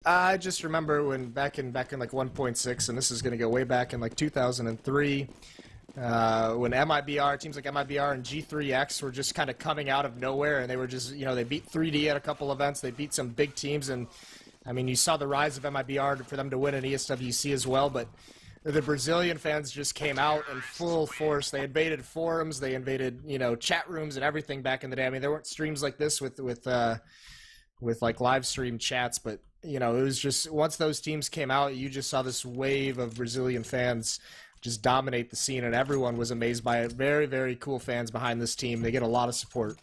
I just remember when back in like 1.6, and this is going to go way back in like 2003, when MIBR, teams like MIBR and G3X were just kind of coming out of nowhere, and they were just, they beat 3D at a couple events, they beat some big teams, and I mean, you saw the rise of MIBR for them to win an ESWC as well, but the Brazilian fans just came out in full force. They invaded forums, they invaded, chat rooms and everything back in the day. I mean, there weren't streams like this with like live stream chats, but it was just, once those teams came out, you just saw this wave of Brazilian fans just dominate the scene, and everyone was amazed by it. Very, very cool fans behind this team. They get a lot of support.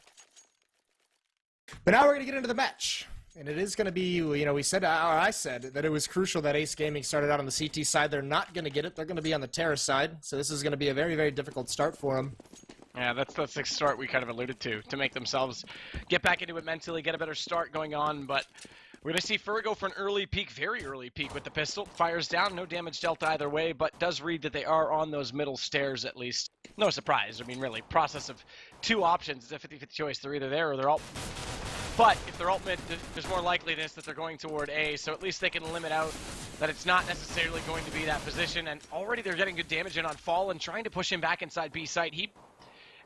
But now we're going to get into the match. And it is going to be, we said, or I said, that it was crucial that Ace Gaming started out on the CT side. They're not going to get it. They're going to be on the Terra side. So this is going to be a very, very difficult start for them. Yeah, that's the start we kind of alluded to make themselves get back into it mentally, get a better start going on. But we're going to see Fur go for an early peek, very early peek with the pistol. Fires down, no damage dealt either way, but does read that they are on those middle stairs at least. No surprise. I mean, really, process of two options. It's a 50-50 choice. They're either there or they're all... But if they're ult mid, there's more likeliness that they're going toward A, so at least they can limit out that it's not necessarily going to be that position. And already they're getting good damage in on Fall and trying to push him back inside B site. He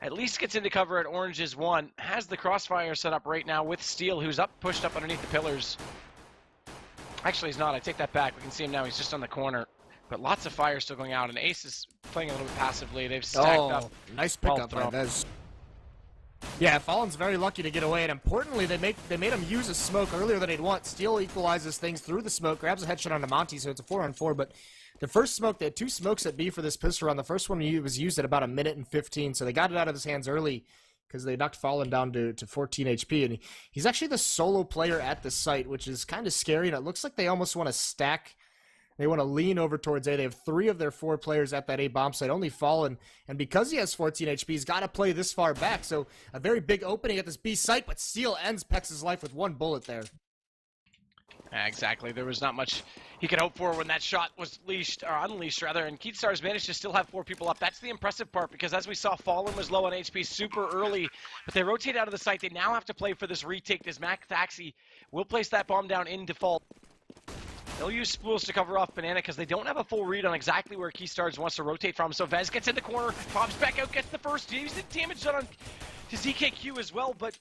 at least gets into cover at Orange's one. Has the crossfire set up right now with Steel, who's pushed up underneath the pillars. Actually, he's not. I take that back. We can see him now. He's just on the corner. But lots of fire still going out, and Ace is playing a little bit passively. They've stacked up. Nice pickup by Vez. Yeah, Fallen's very lucky to get away, and importantly, they made him use a smoke earlier than he'd want. Steel equalizes things through the smoke, grabs a headshot onto Monty, so it's a 4-on-4, but the first smoke, they had two smokes at B for this pistol round. The first one was used at about 1:15, so they got it out of his hands early because they knocked Fallen down to 14 HP, and he's actually the solo player at the site, which is kind of scary, and it looks like they almost want to stack. They want to lean over towards A. They have 3 of their 4 players at that A bomb site, only Fallen. And because he has 14 HP, he's got to play this far back. So a very big opening at this B site, but Steel ends Pex's life with 1 bullet there. Exactly. There was not much he could hope for when that shot was unleashed rather. And Keatstar's managed to still have 4 people up. That's the impressive part, because as we saw, Fallen was low on HP super early. But they rotate out of the site. They now have to play for this retake. As Mac Thaxi will place that bomb down in default. They'll use spools to cover off Banana because they don't have a full read on exactly where Keystars wants to rotate from. So Vez gets in the corner, pops back out, gets the first. He's the damage done on to ZKQ as well, but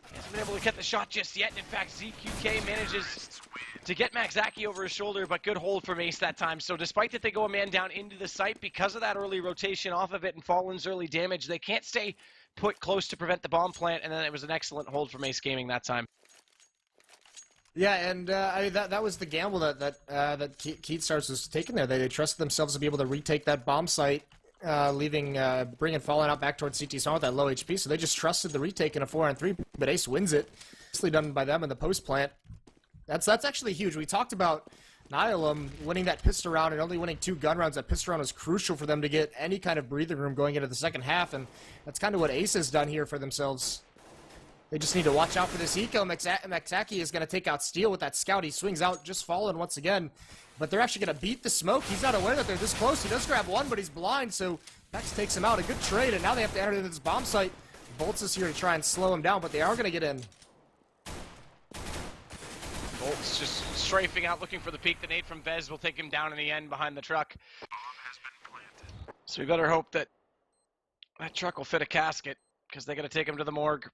he hasn't been able to get the shot just yet. In fact, ZQK manages to get Maxaki over his shoulder, but good hold from Ace that time. So despite that they go a man down into the site, because of that early rotation off of it and Fallen's early damage, they can't stay put close to prevent the bomb plant, and then it was an excellent hold from Ace Gaming that time. Yeah, and that was the gamble that Keatstars was taking there. They trusted themselves to be able to retake that bomb site, bringing Fallen out back towards CT Spawn with that low HP. So they just trusted the retake in a 4-on-3, but Ace wins it. Nicely done by them in the post plant. That's actually huge. We talked about Nihilum winning that pistol round and only winning 2 gun rounds. That pistol round was crucial for them to get any kind of breathing room going into the second half, and that's kind of what Ace has done here for themselves. They just need to watch out for this eco. Maxaki is going to take out Steel with that scout. He swings out, just Fallen once again. But they're actually going to beat the smoke. He's not aware that they're this close. He does grab one, but he's blind, so Max takes him out. A good trade, and now they have to enter into this bomb site. Bolts is here to try and slow him down, but they are going to get in. Bolts just strafing out, looking for the peak. The nade from Vez will take him down in the end behind the truck. So we better hope that that truck will fit a casket, because they're going to take him to the morgue.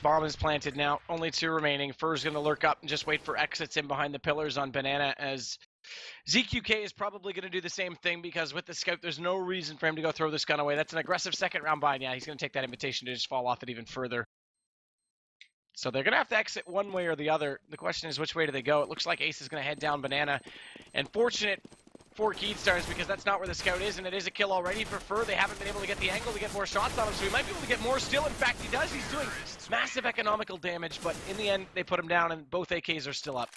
Bomb is planted now. Only 2 remaining. Fur's going to lurk up and just wait for exits in behind the pillars on Banana, as ZQK is probably going to do the same thing, because with the scout, there's no reason for him to go throw this gun away. That's an aggressive second round buy. Yeah, he's going to take that invitation to just fall off it even further. So they're going to have to exit one way or the other. The question is, which way do they go? It looks like Ace is going to head down Banana. And fortunate for Keatstars, because that's not where the scout is, and it is a kill already for Fur. They haven't been able to get the angle to get more shots on him, so he might be able to get more still. In fact, he does. He's doing massive economical damage, but in the end, they put him down, and both AKs are still up.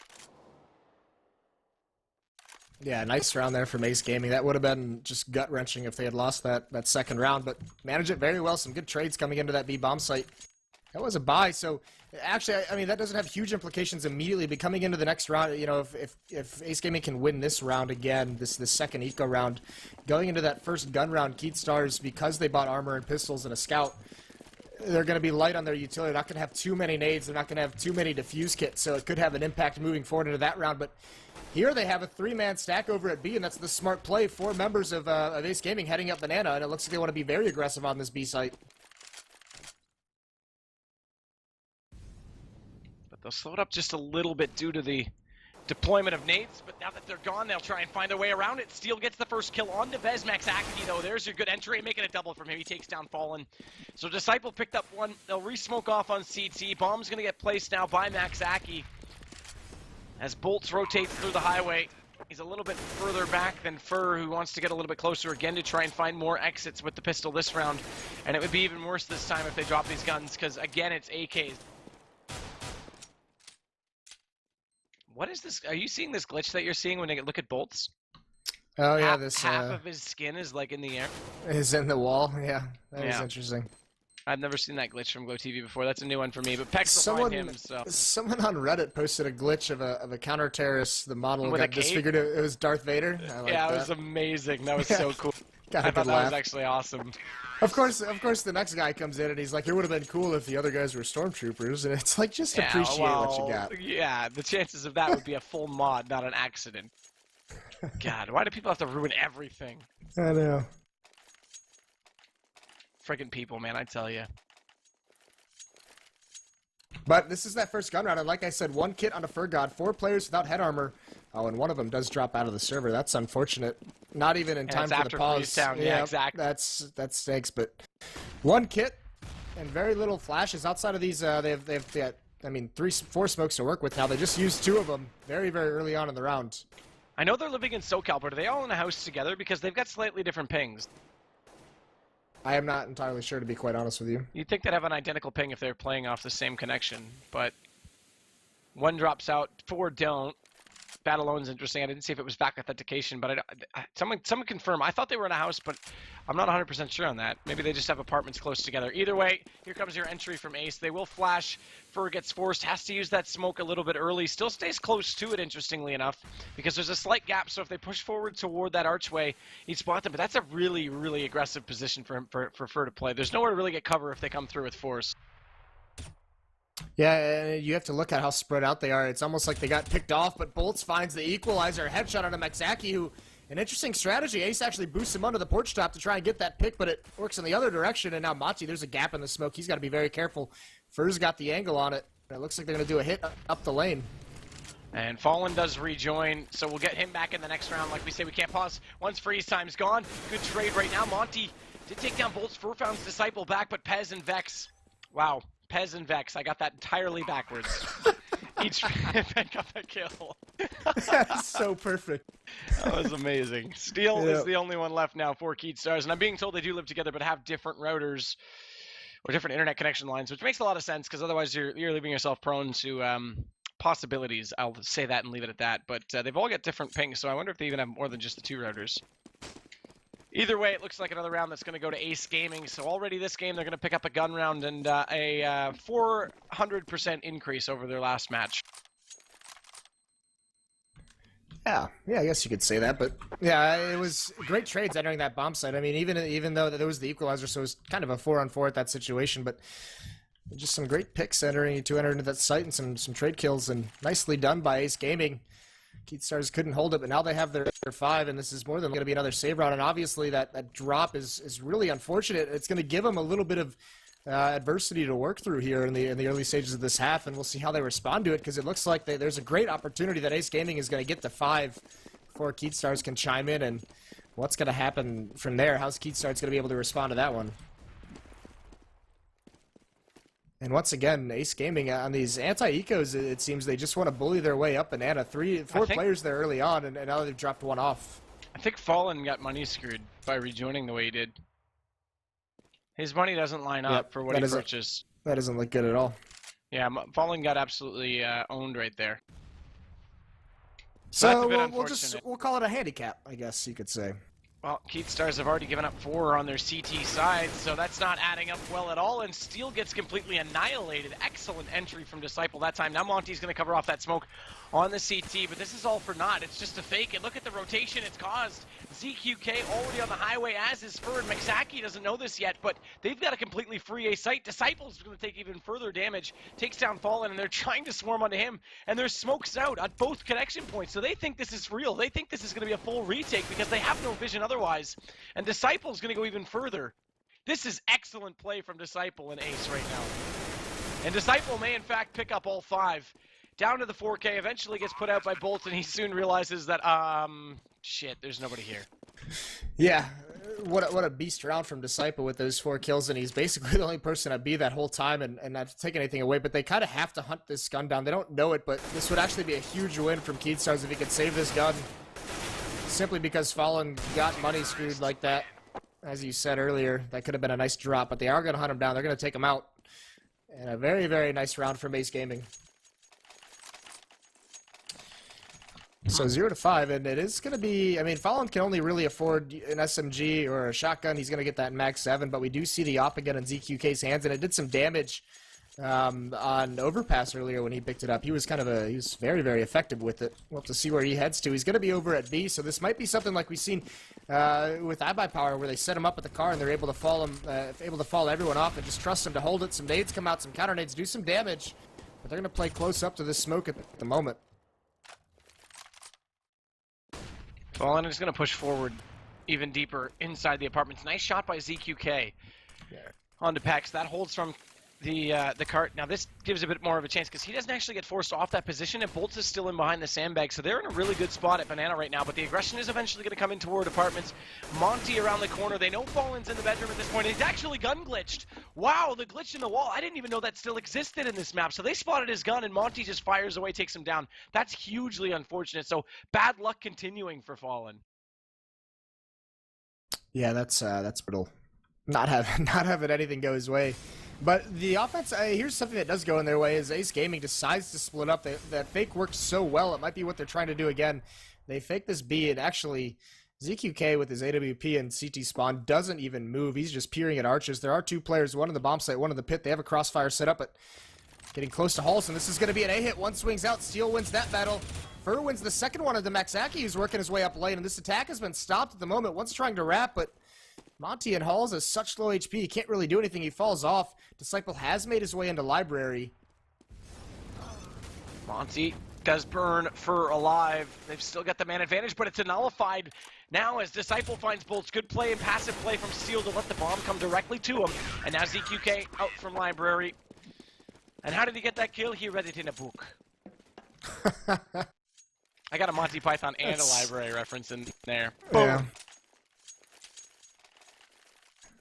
Yeah, nice round there from Ace Gaming. That would have been just gut-wrenching if they had lost that second round, but managed it very well. Some good trades coming into that B bomb site. That was a buy, so actually, I mean, that doesn't have huge implications immediately, but coming into the next round, if Ace Gaming can win this round again, this second eco round, going into that first gun round, Keatstars, because they bought armor and pistols and a scout, they're going to be light on their utility. They're not going to have too many nades. They're not going to have too many diffuse kits, so it could have an impact moving forward into that round. But here they have a 3-man stack over at B, and that's the smart play. 4 members of Ace Gaming heading up Banana, and it looks like they want to be very aggressive on this B site. But they'll slow it up just a little bit due to the deployment of nades, but now that they're gone, they'll try and find a way around it. Steel gets the first kill on Vez Maxaki, though. There's your good entry, making a double from him. He takes down Fallen. So Disciple picked up one. They'll re-smoke off on CT. Bomb's going to get placed now by Maxaki as Bolts rotates through the highway. He's a little bit further back than Fur, who wants to get a little bit closer again to try and find more exits with the pistol this round. And it would be even worse this time if they drop these guns, because again, it's AKs. What is this? Are you seeing this glitch that you're seeing when you look at Bolts? Oh yeah, half of his skin is like in the air. Is in the wall. Yeah, that is interesting. I've never seen that glitch from Glow TV before. That's a new one for me. But Pex will find him. So. Someone on Reddit posted a glitch of a counter terrorist. The model with got disfigured. It was Darth Vader. Yeah, it was amazing. That was so cool. I thought that was actually awesome. Of course, the next guy comes in and he's like, "It would have been cool if the other guys were stormtroopers." And it's like, just appreciate what you got. Yeah, the chances of that would be a full mod, not an accident. God, why do people have to ruin everything? I know. Friggin' people, man, I tell you. But this is that first gun round, and like I said, 1 kit on a Fur God, 4 players without head armor. Oh, and one of them does drop out of the server. That's unfortunate. Not even in time for the pause. Yeah, exactly. That stinks. But 1 kit and very little flashes outside of these. They have I mean, 4 smokes to work with now. They just used 2 of them very, very early on in the round. I know they're living in SoCal, but are they all in a house together? Because they've got slightly different pings. I am not entirely sure, to be quite honest with you. You'd think they'd have an identical ping if they're playing off the same connection, but 1 drops out, 4 don't. Battle Alone's interesting. I didn't see if it was back authentication, but someone confirm. I thought they were in a house, but I'm not 100% sure on that. Maybe they just have apartments close together. Either way, here comes your entry from Ace. They will flash. Fur gets forced, has to use that smoke a little bit early. Still stays close to it, interestingly enough, because there's a slight gap. So if they push forward toward that archway, he'd spot them. But that's a really, really aggressive position for Fur to play. There's nowhere to really get cover if they come through with force. Yeah, you have to look at how spread out they are. It's almost like they got picked off, but Bolts finds the equalizer. Headshot on a Maxaki, who, an interesting strategy. Ace actually boosts him under the porch top to try and get that pick, but it works in the other direction, and now Mati, there's a gap in the smoke. He's got to be very careful. Fur's got the angle on it. It looks like they're going to do a hit up the lane. And Fallen does rejoin, so we'll get him back in the next round. Like we say, we can't pause once freeze time's gone. Good trade right now. Monty did take down Bolts. Fur found his Disciple back, but Pez and Vex. Wow. Pez and Vex. I got that entirely backwards. Each got that kill. That's so perfect. That was amazing. Steel is the only one left now for Keat Stars, and I'm being told they do live together but have different routers or different internet connection lines, which makes a lot of sense because otherwise you're leaving yourself prone to possibilities. I'll say that and leave it at that. But they've all got different pings, so I wonder if they even have more than just the 2 routers. Either way, it looks like another round that's going to go to Ace Gaming. So already this game, they're going to pick up a gun round and a 400% increase over their last match. Yeah, I guess you could say that. But yeah, it was great trades entering that bomb site. I mean, even though there was the equalizer, so it was kind of a 4-on-4 at that situation. But just some great picks entering into that site and some trade kills, and nicely done by Ace Gaming. Keat Stars couldn't hold it, but now they have their 5, and this is more than going to be another save round. And obviously that drop is really unfortunate. It's going to give them a little bit of adversity to work through here in the early stages of this half, and we'll see how they respond to it, because it looks like there's a great opportunity that Ace Gaming is going to get to 5 before Keat Stars can chime in, and what's going to happen from there? How's Keat Stars going to be able to respond to that one? And once again, Ace Gaming on these anti-ecos, it seems they just want to bully their way up Banana. 4 players there early on, and now they've dropped 1 off. I think Fallen got money screwed by rejoining the way he did. His money doesn't line up for what he purchased. That doesn't look good at all. Yeah, Fallen got absolutely owned right there. So we'll call it a handicap, I guess you could say. Well, Keystars have already given up 4 on their CT side, so that's not adding up well at all, and Steel gets completely annihilated. Excellent entry from Disciple that time. Now Monty's going to cover off that smoke on the CT, but this is all for naught. It's just a fake, and look at the rotation it's caused. ZQK already on the highway, as is Fur, and McZaki doesn't know this yet, but they've got a completely free A site. Disciple's going to take even further damage, takes down Fallen, and they're trying to swarm onto him, and there's smokes out at both connection points, so they think this is real. They think this is going to be a full retake because they have no vision otherwise, and Disciple's going to go even further. This is excellent play from Disciple and Ace right now. And Disciple may in fact pick up all 5. Down to the 4K, eventually gets put out by Bolt, and he soon realizes that, shit, there's nobody here. Yeah, what a beast round from Disciple with those 4 kills, and he's basically the only person at B that whole time, and not taking anything away, but they kind of have to hunt this gun down. They don't know it, but this would actually be a huge win from Keystars if he could save this gun. Simply because Fallen got money screwed like that. As you said earlier, that could have been a nice drop, but they are going to hunt him down. They're going to take him out. And a very, very nice round from Ace Gaming. So 0-5, and it is going to be, I mean, Fallen can only really afford an SMG or a shotgun. He's going to get that max 7, but we do see the op again in ZQK's hands, and it did some damage on Overpass earlier when he picked it up. He was he was very, very effective with it. We'll have to see where he heads to. He's going to be over at B, so this might be something like we've seen with iBuyPower, where they set him up at the car and they're able to fall everyone off and just trust him to hold it. Some nades come out, some counter nades do some damage, but they're going to play close up to this smoke at the moment. Fallen is going to push forward even deeper inside the apartments. Nice shot by ZQK onto Pex. That holds from the cart. Now this gives a bit more of a chance because he doesn't actually get forced off that position, and Bolts is still in behind the sandbag, so they're in a really good spot at Banana right now, but the aggression is eventually going to come in toward apartments. Monty around the corner. They know Fallen's in the bedroom at this point, and he's actually gun glitched. Wow, the glitch in the wall. I didn't even know that still existed in this map, so they spotted his gun, and Monty just fires away, takes him down. That's hugely unfortunate, so bad luck continuing for Fallen. Yeah, that's brutal. Not having anything go his way. But the offense, here's something that does go in their way, is Ace Gaming decides to split up. That fake worked so well, it might be what they're trying to do again. They fake this B, and actually, ZQK with his AWP and CT spawn doesn't even move. He's just peering at arches. There are 2 players, one in the bomb site, one in the pit. They have a crossfire set up, but getting close to Halls, and this is going to be an A-hit. One swings out, Steel wins that battle. Fur wins the second one of the McZaki, who's working his way up lane, and this attack has been stopped at the moment. One's trying to wrap, but Monty and Halls has such low HP, he can't really do anything. He falls off. Disciple has made his way into Library. Monty does burn Fur alive. They've still got the man advantage, but it's nullified now as Disciple finds Bolts. Good play and passive play from Steel to let the bomb come directly to him. And now ZQK out from Library. And how did he get that kill? He read it in a book. I got a Monty Python and a Library reference in there. Boom. Yeah.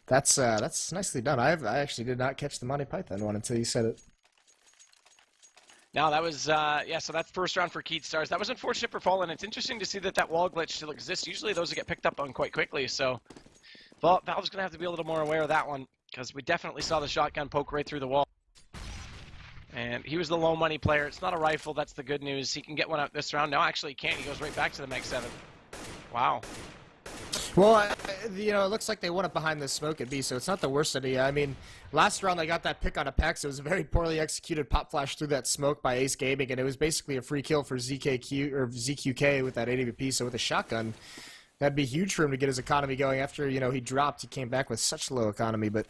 That's nicely done. I actually did not catch the Monty Python one until you said it. Now that was so that's first round for Keystars. That was unfortunate for Fallen. It's interesting to see that wall glitch still exists. Usually those get picked up on quite quickly. So, well, Valve's gonna have to be a little more aware of that one because we definitely saw the shotgun poke right through the wall. And he was the low money player. It's not a rifle. That's the good news. He can get one out this round. No, actually he can't. He goes right back to the Meg 7. Wow. Well, it looks like they won it behind the smoke at B, so it's not the worst idea. I mean, last round they got that pick on a Pex. It was a very poorly executed pop flash through that smoke by Ace Gaming, and it was basically a free kill for ZQK with that AWP. So with a shotgun, that'd be huge for him to get his economy going. After he dropped, he came back with such low economy, but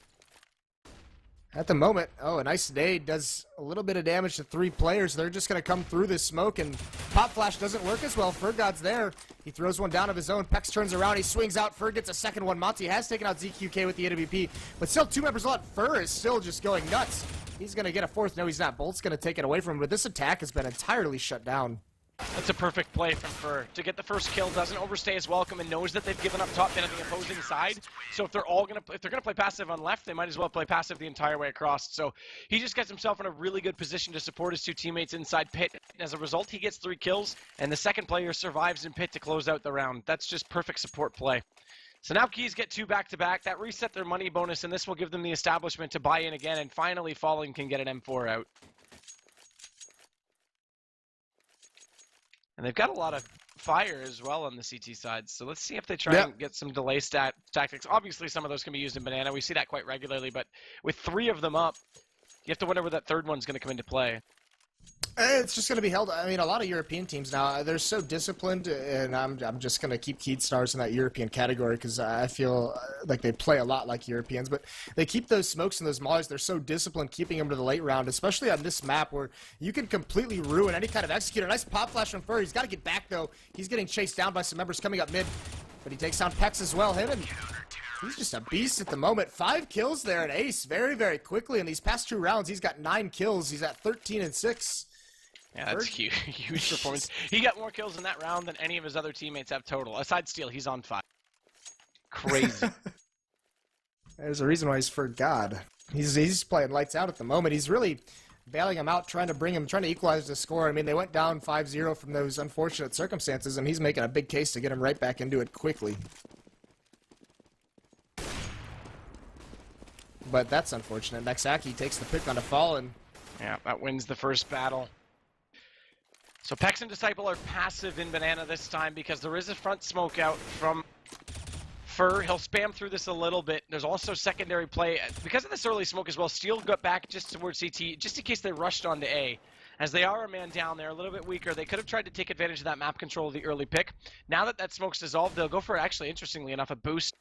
at the moment, a nice nade does a little bit of damage to 3 players. They're just going to come through this smoke, and Pop Flash doesn't work as well. Fergod's there. He throws one down of his own. Pex turns around. He swings out. Fur gets a second one. Monty has taken out ZQK with the AWP, but still 2 members left. Fur is still just going nuts. He's going to get a 4th. No, he's not. Bolt's going to take it away from him, but this attack has been entirely shut down. That's a perfect play from Fur. To get the first kill, doesn't overstay his welcome and knows that they've given up top mid on the opposing side. So if they're gonna play passive on left, they might as well play passive the entire way across. So he just gets himself in a really good position to support his 2 teammates inside pit. And as a result, he gets 3 kills, and the second player survives in pit to close out the round. That's just perfect support play. So now Keys get 2 back-to-back. That reset their money bonus, and this will give them the establishment to buy in again, and finally Fallen can get an M4 out. And they've got a lot of fire as well on the CT side. So let's see if they try and get some delay tactics. Obviously, some of those can be used in Banana. We see that quite regularly, but with 3 of them up, you have to wonder where that third one's going to come into play. It's just going to be held. I mean, a lot of European teams now, they're so disciplined, and I'm just going to keep Keystars in that European category because I feel like they play a lot like Europeans, but they keep those smokes and those mollies. They're so disciplined keeping them to the late round, especially on this map where you can completely ruin any kind of execute. A nice pop flash from Fur. He's got to get back, though. He's getting chased down by some members coming up mid, but he takes down Pex as well. Him and he's just a beast at the moment. 5 kills there at Ace very, very quickly. In these past 2 rounds, he's got 9 kills. He's at 13 and 6. Yeah, that's huge, huge performance. He got more kills in that round than any of his other teammates have total. Aside Steel, he's on 5. Crazy. There's a reason why he's for God. He's playing lights out at the moment. He's really bailing him out, trying to equalize the score. I mean, they went down 5-0 from those unfortunate circumstances, and he's making a big case to get him right back into it quickly. But that's unfortunate. Maxaki takes the pick on a fall, and yeah, that wins the first battle. So Pex and Disciple are passive in Banana this time because there is a front smoke out from Fur. He'll spam through this a little bit. There's also secondary play. Because of this early smoke as well, Steel got back just towards CT, just in case they rushed onto A. As they are a man down there, a little bit weaker, they could have tried to take advantage of that map control of the early pick. Now that that smoke's dissolved, they'll go for, actually, interestingly enough, a boost.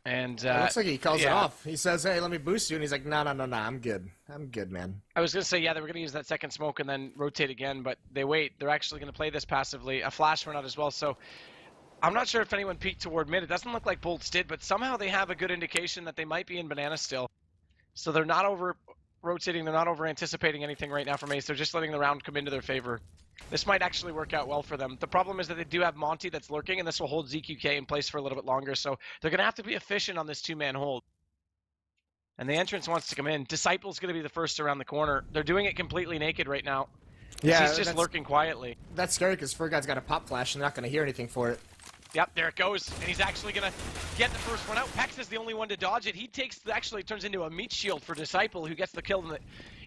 And it looks like he calls it off. He says, hey, let me boost you. And he's like, no, I'm good. I'm good, man. I was going to say, yeah, they were going to use that second smoke and then rotate again, but they wait. They're actually going to play this passively. A flash went out as well, so I'm not sure if anyone peeked toward mid. It doesn't look like Bolts did, but somehow they have a good indication that they might be in Banana still. So they're not over-rotating. They're not over-anticipating anything right now from Ace. They're just letting the round come into their favor. This might actually work out well for them. The problem is that they do have Monty that's lurking, and this will hold ZQK in place for a little bit longer, so they're going to have to be efficient on this 2-man hold. And the entrance wants to come in. Disciple's going to be the first around the corner. They're doing it completely naked right now. Yeah, he's just lurking quietly. That's scary because Fergod's got a pop flash, and they're not going to hear anything for it. Yep, there it goes. And he's actually going to get the first one out. Pex is the only one to dodge it. He actually turns into a meat shield for Disciple, who gets the kill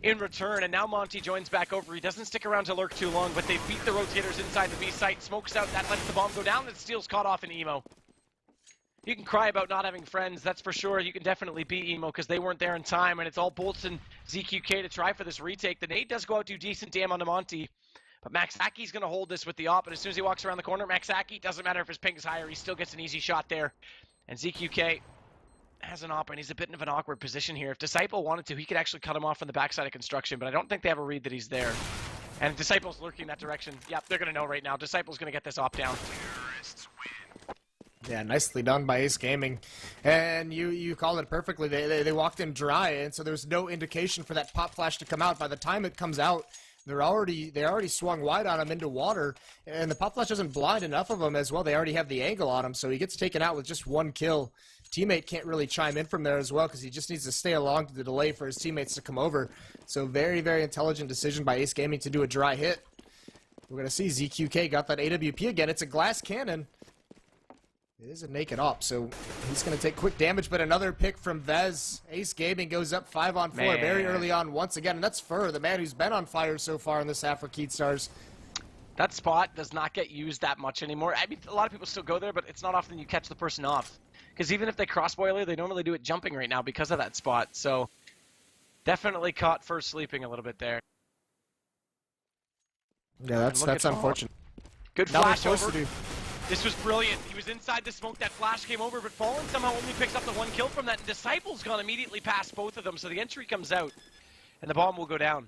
in return. And now Monty joins back over. He doesn't stick around to lurk too long, but they beat the rotators inside the B site. Smokes out. That lets the bomb go down, and Steel's caught off in Emo. You can cry about not having friends, that's for sure. You can definitely beat Emo because they weren't there in time, and it's all Bolts and ZQK to try for this retake. The nade does go out to decent damn onto Monty. But Maxaki's going to hold this with the op, and as soon as he walks around the corner, Maxaki, doesn't matter if his ping is higher, he still gets an easy shot there. And ZQK has an op, and he's a bit of an awkward position here. If Disciple wanted to, he could actually cut him off from the backside of construction, but I don't think they have a read that he's there. And Disciple's lurking that direction. Yep, they're going to know right now. Disciple's going to get this op down. Yeah, nicely done by Ace Gaming. And you called it perfectly. They walked in dry, and so there's no indication for that pop flash to come out. By the time it comes out, they already swung wide on him into water, and the pop flash doesn't blind enough of him as well. They already have the angle on him, so he gets taken out with just 1 kill. Teammate can't really chime in from there as well because he just needs to stay along to the delay for his teammates to come over. So very, very intelligent decision by Ace Gaming to do a dry hit. We're going to see ZQK got that AWP again. It's a glass cannon. It is a naked op, so he's going to take quick damage, but another pick from Vez. Ace Gaming goes up 5-on-4 very early on once again, and that's Fur, the man who's been on fire so far in this half for Keystars. That spot does not get used that much anymore. I mean, a lot of people still go there, but it's not often you catch the person off. Because even if they cross-boiler, they normally do it jumping right now because of that spot, so definitely caught Fur sleeping a little bit there. Yeah, that's unfortunate. Good flash over. This was brilliant. He was inside the smoke. That flash came over, but Fallen somehow only picks up the 1 kill from that. And Disciple's gone immediately past both of them, so the entry comes out, and the bomb will go down.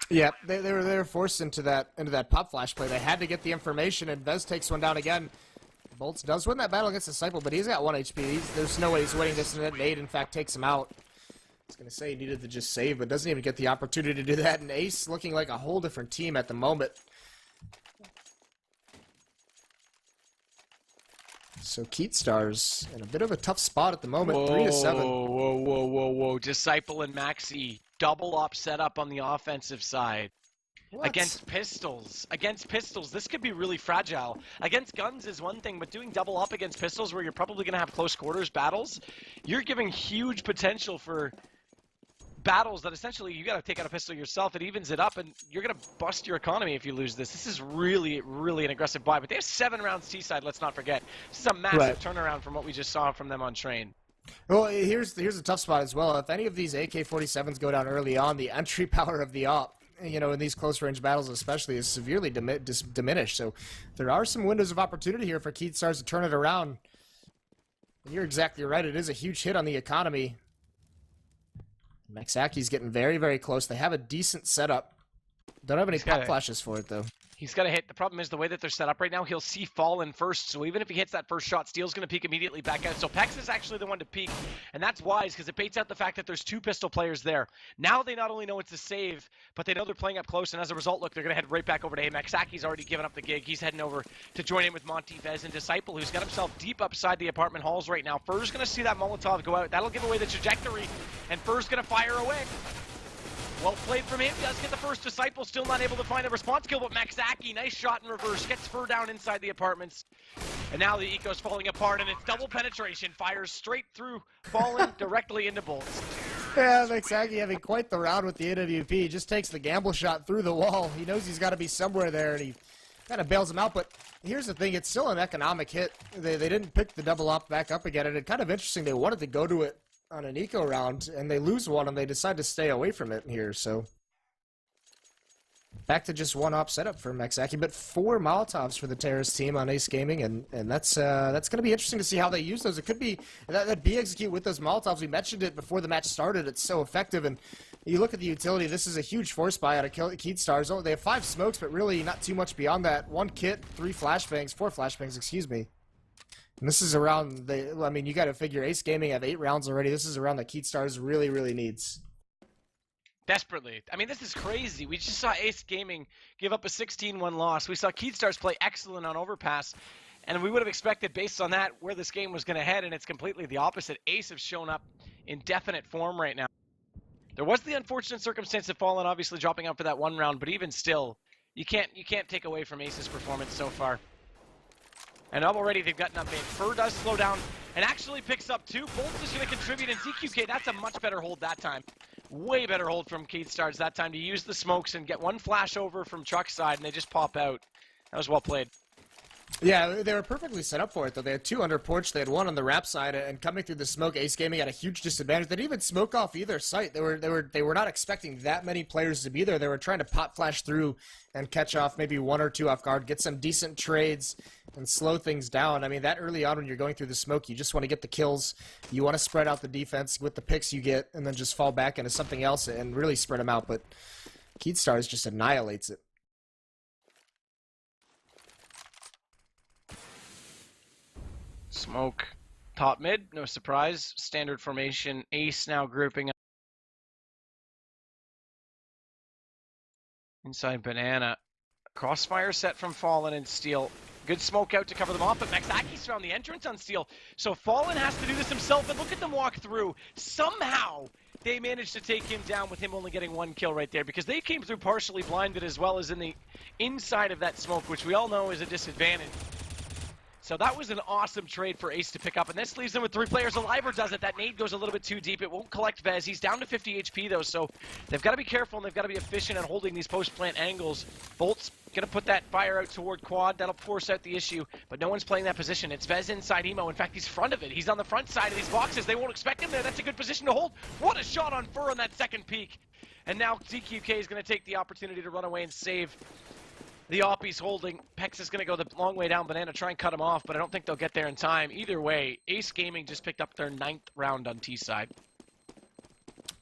Yeah, they were forced into that pop flash play. They had to get the information, and Vez takes one down again. Bolts does win that battle against Disciple, but he's got 1 HP. There's no way he's winning this, and that nade, in fact, takes him out. I was going to say he needed to just save, but doesn't even get the opportunity to do that. And Ace looking like a whole different team at the moment. So Keystars in a bit of a tough spot at the moment, 3-7. Whoa. Disciple and Maxi, double op setup on the offensive side. What? Against pistols, this could be really fragile. Against guns is one thing, but doing double up against pistols where you're probably going to have close quarters battles, you're giving huge potential for battles that essentially you got to take out a pistol yourself. It evens it up, and you're going to bust your economy if you lose this. This is really, really an aggressive buy. But they have 7 rounds T-side, let's not forget. This is a massive turnaround from what we just saw from them on Train. Well, here's a tough spot as well. If any of these AK-47s go down early on, the entry power of the op, you know, in these close-range battles especially, is severely diminished. So there are some windows of opportunity here for Keystars to turn it around. And you're exactly right. It is a huge hit on the economy. Maxaki's getting very, very close. They have a decent setup. Don't have any pop flashes for it, though. He's got to hit. The problem is the way that they're set up right now, he'll see Fallen first. So even if he hits that first shot, Steel's going to peek immediately back out. So Pex is actually the one to peek. And that's wise because it baits out the fact that there's 2 pistol players there. Now they not only know it's a save, but they know they're playing up close. And as a result, look, they're going to head right back over to him. Maxaki's already given up the gig. He's heading over to join in with Montevez and Disciple, who's got himself deep upside the apartment halls right now. Fur's going to see that Molotov go out. That'll give away the trajectory. And Fur's going to fire away. Well played from him, does get the first Disciple, still not able to find a response kill, but Maxaki, nice shot in reverse, gets Fur down inside the apartments. And now the eco's falling apart, and it's double penetration, fires straight through Fallen directly into Bolts. Yeah, Maxaki having quite the round with the AWP. He just takes the gamble shot through the wall. He knows he's got to be somewhere there, and he kind of bails him out. But here's the thing, it's still an economic hit. They didn't pick the double op back up again, and it's kind of interesting. They wanted to go to it on an eco round, and they lose one, and they decide to stay away from it here, so back to just 1 op setup for Maxaki, but 4 Molotovs for the Terrorist team on Ace Gaming, and that's going to be interesting to see how they use those. It could be that B execute with those Molotovs. We mentioned it before the match started. It's so effective, and you look at the utility. This is a huge force buy out of Keystars. Oh, they have 5 smokes, but really not too much beyond that. 1 kit, 4 flashbangs, excuse me. And this is around I mean, you got to figure Ace Gaming have 8 rounds already. This is around that Keystars really, really needs. Desperately. I mean, this is crazy. We just saw Ace Gaming give up a 16-1 loss. We saw Keystars play excellent on Overpass, and we would have expected, based on that, where this game was going to head, and it's completely the opposite. Ace have shown up in definite form right now. There was the unfortunate circumstance of Fallen obviously dropping out for that 1 round, but even still, you can't take away from Ace's performance so far. And already they've gotten up big. Fur does slow down and actually picks up 2. Bolts is going to contribute, and ZQK, that's a much better hold that time. Way better hold from Keystars that time to use the smokes and get 1 flash over from truck side, and they just pop out. That was well played. Yeah, they were perfectly set up for it, though. They had 2 under porch, they had 1 on the wrap side, and coming through the smoke, Ace Gaming had a huge disadvantage. They didn't even smoke off either site. They were not expecting that many players to be there. They were trying to pop flash through and catch off maybe 1 or 2 off guard, get some decent trades, and slow things down. I mean, that early on when you're going through the smoke, you just want to get the kills. You want to spread out the defense with the picks you get, and then just fall back into something else and really spread them out. But Keystars just annihilates it. Smoke top mid, no surprise. Standard formation. Ace now grouping up inside Banana. Crossfire set from Fallen and Steel. Good smoke out to cover them off, but Maxaki's found the entrance on Steel. So Fallen has to do this himself, and look at them walk through. Somehow they managed to take him down with him only getting 1 kill right there, because they came through partially blinded as well as in the inside of that smoke, which we all know is a disadvantage. So that was an awesome trade for Ace to pick up, and this leaves them with 3 players alive, or does it? That nade goes a little bit too deep. It won't collect Vez. He's down to 50 HP, though, so they've got to be careful, and they've got to be efficient at holding these post-plant angles. Bolt's going to put that fire out toward quad. That'll force out the issue, but no one's playing that position. It's Vez inside Emo. In fact, he's front of it. He's on the front side of these boxes. They won't expect him there. That's a good position to hold. What a shot on Fur on that second peak. And now ZQK is going to take the opportunity to run away and save the op he's holding. Pex is going to go the long way down Banana, try and cut him off, but I don't think they'll get there in time. Either way, Ace Gaming just picked up their 9th round on T side.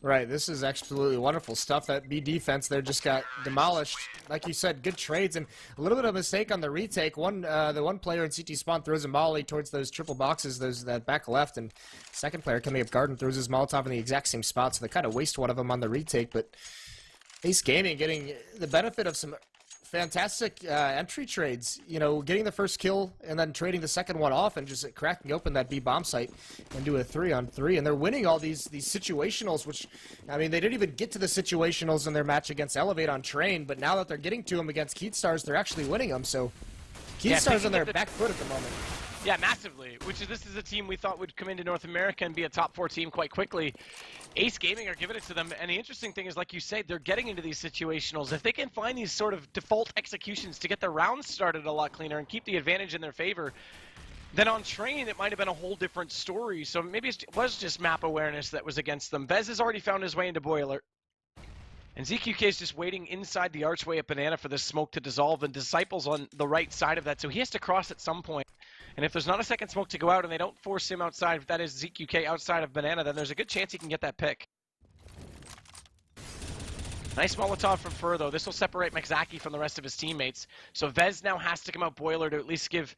Right, this is absolutely wonderful stuff. That B defense there just got demolished. Like you said, good trades, and a little bit of a mistake on the retake. The one player in CT spawn throws a molly towards those triple boxes, that back left, and second player coming up garden throws his Molotov in the exact same spot, so they kind of waste one of them on the retake, but Ace Gaming getting the benefit of some fantastic entry trades, you know, getting the first kill and then trading the second one off and just cracking open that B bomb site and do a 3-on-3, and they're winning all these situationals, which, I mean, they didn't even get to the situationals in their match against Elevate on Train, but now that they're getting to them against Keystars, they're actually winning them, so Keystars on their back foot at the moment. Yeah, massively, this is a team we thought would come into North America and be a top 4 team quite quickly. Ace Gaming are giving it to them, and the interesting thing is, like you say, they're getting into these situationals. If they can find these sort of default executions to get their rounds started a lot cleaner and keep the advantage in their favor, then on Train, it might have been a whole different story. So maybe it was just map awareness that was against them. Vez has already found his way into Boiler. And ZQK is just waiting inside the archway at Banana for this smoke to dissolve, and Disciple's on the right side of that, so he has to cross at some point. And if there's not a second smoke to go out and they don't force him outside, if that is ZQK outside of Banana, then there's a good chance he can get that pick. Nice Molotov from Fur, though. This will separate Maxaki from the rest of his teammates. So Vez now has to come out Boiler to at least give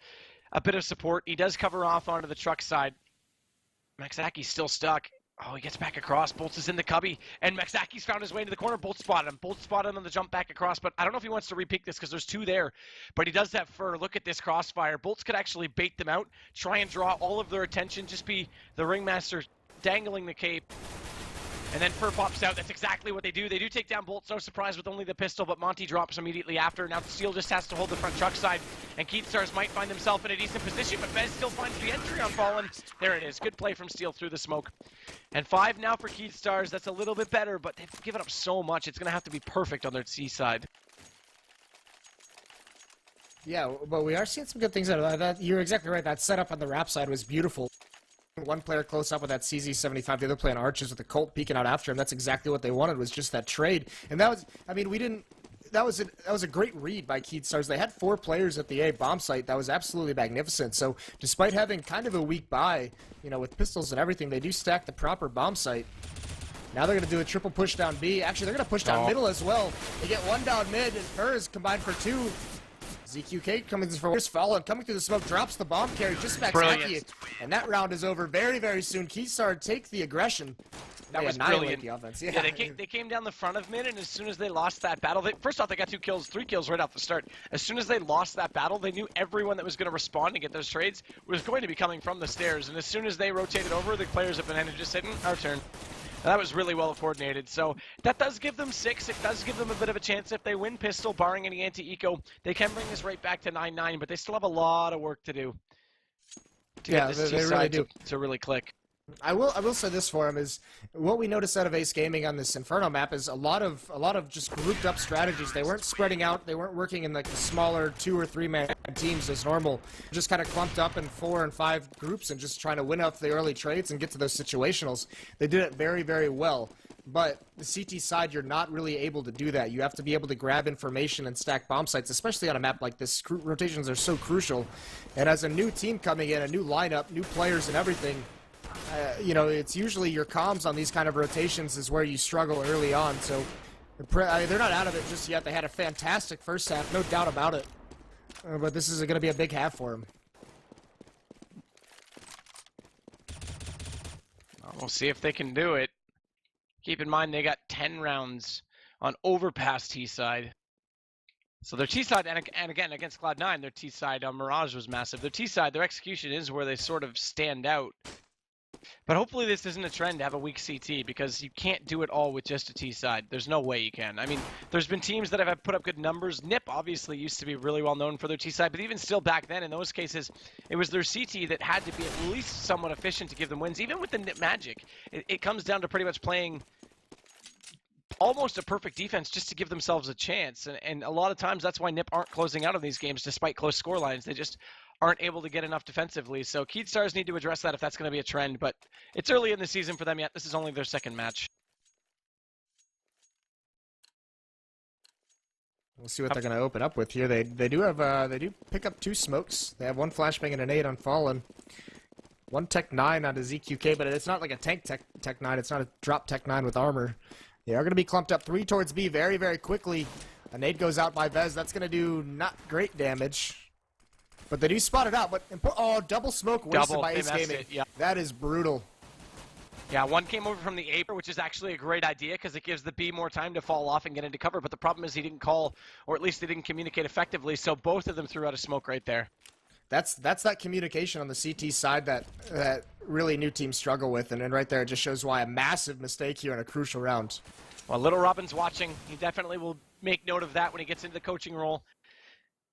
a bit of support. He does cover off onto the truck side. Maxaki's still stuck. Oh, he gets back across. Bolts is in the cubby, and Maxaki's found his way into the corner. Bolt spotted him. Bolt spotted him on the jump back across, but I don't know if he wants to repeat this because there's two there. But he does have Fur. Look at this crossfire. Bolts could actually bait them out, try and draw all of their attention, just be the ringmaster dangling the cape. And then Fur pops out. That's exactly what they do. They do take down Bolts, no surprise, with only the pistol, but Monty drops immediately after. Now Steel just has to hold the front truck side, and Keatstars might find himself in a decent position, but Vez still finds the entry on Fallen. There it is. Good play from Steel through the smoke. And 5 now for Keatstars. That's a little bit better, but they've given up so much. It's going to have to be perfect on their C side. Yeah, but we are seeing some good things out of that. You're exactly right. That setup on the Rap side was beautiful. One player close up with that CZ75, the other player on Arches with the Colt peeking out after him. That's exactly what they wanted, was just that trade. And that was, I mean, we didn't, that was a great read by Keatstars. They had 4 players at the A bomb site. That was absolutely magnificent. So despite having kind of a weak buy, you know, with pistols and everything, they do stack the proper bomb site. Now they're going to do a triple push down B. Actually, they're going to push down middle as well. They get 1 down mid, and Fur is combined for 2. ZQK coming for first Fallen, coming through the smoke, drops the bomb carry, just Maxaki, and that round is over very, very soon. Keatstar take the aggression. That was brilliant. The offense. Yeah, they came down the front of mid, and as soon as they lost that battle, first off, they got 2 kills, 3 kills right off the start. As soon as they lost that battle, they knew everyone that was going to respond and get those trades was going to be coming from the stairs, and as soon as they rotated over, the players at Banana just said, our turn. That was really well coordinated. So that does give them 6. It does give them a bit of a chance. If they win pistol, barring any anti-eco, they can bring this right back to 9-9, but they still have a lot of work to do to get this they really do. To really click. I will say this for him is what we noticed out of Ace Gaming on this Inferno map is a lot of just grouped up strategies. They weren't spreading out. They weren't working in like the smaller 2 or 3 man teams as normal. Just kind of clumped up in 4 and 5 groups and just trying to win up the early trades and get to those situationals. They did it very, very well. But the CT side, you're not really able to do that. You have to be able to grab information and stack bomb sites, especially on a map like this. Rotations are so crucial. And as a new team coming in, a new lineup, new players and everything, you know, it's usually your comms on these kind of rotations is where you struggle early on. So they're not out of it just yet. They had a fantastic first half, no doubt about it. But this is going to be a big half for them. We'll see if they can do it. Keep in mind they got 10 rounds on Overpass T side. So their T side, and again against Cloud9, their T side Mirage was massive. Their T side, their execution is where they sort of stand out. But hopefully this isn't a trend to have a weak CT, because you can't do it all with just a T side. There's no way you can. I mean, there's been teams that have put up good numbers. NIP obviously used to be really well known for their T side, but even still back then, in those cases, it was their CT that had to be at least somewhat efficient to give them wins. Even with the NIP Magic, it comes down to pretty much playing almost a perfect defense just to give themselves a chance. And a lot of times that's why NIP aren't closing out on these games despite close score lines. They just aren't able to get enough defensively. So Keatstars need to address that if that's going to be a trend, but it's early in the season for them yet. This is only their 2nd match. We'll see what they're going to open up with here. They do pick up 2 smokes. They have 1 flashbang and an 8 on Fallen. 1 Tech 9 onto ZQK, but it's not like a tank Tech 9. It's not a drop Tech 9 with armor. They are going to be clumped up 3 towards B very, very quickly. A nade goes out by Vez. That's going to do not great damage. But they do spot it out. But double smoke wasted by Ace Gaming. Yeah. That is brutal. Yeah, 1 came over from the A, which is actually a great idea because it gives the B more time to fall off and get into cover. But the problem is he didn't call, or at least they didn't communicate effectively. So both of them threw out a smoke right there. That's that communication on the CT side that really new teams struggle with. And right there, it just shows why a massive mistake here in a crucial round. Well, Little Robin's watching. He definitely will make note of that when he gets into the coaching role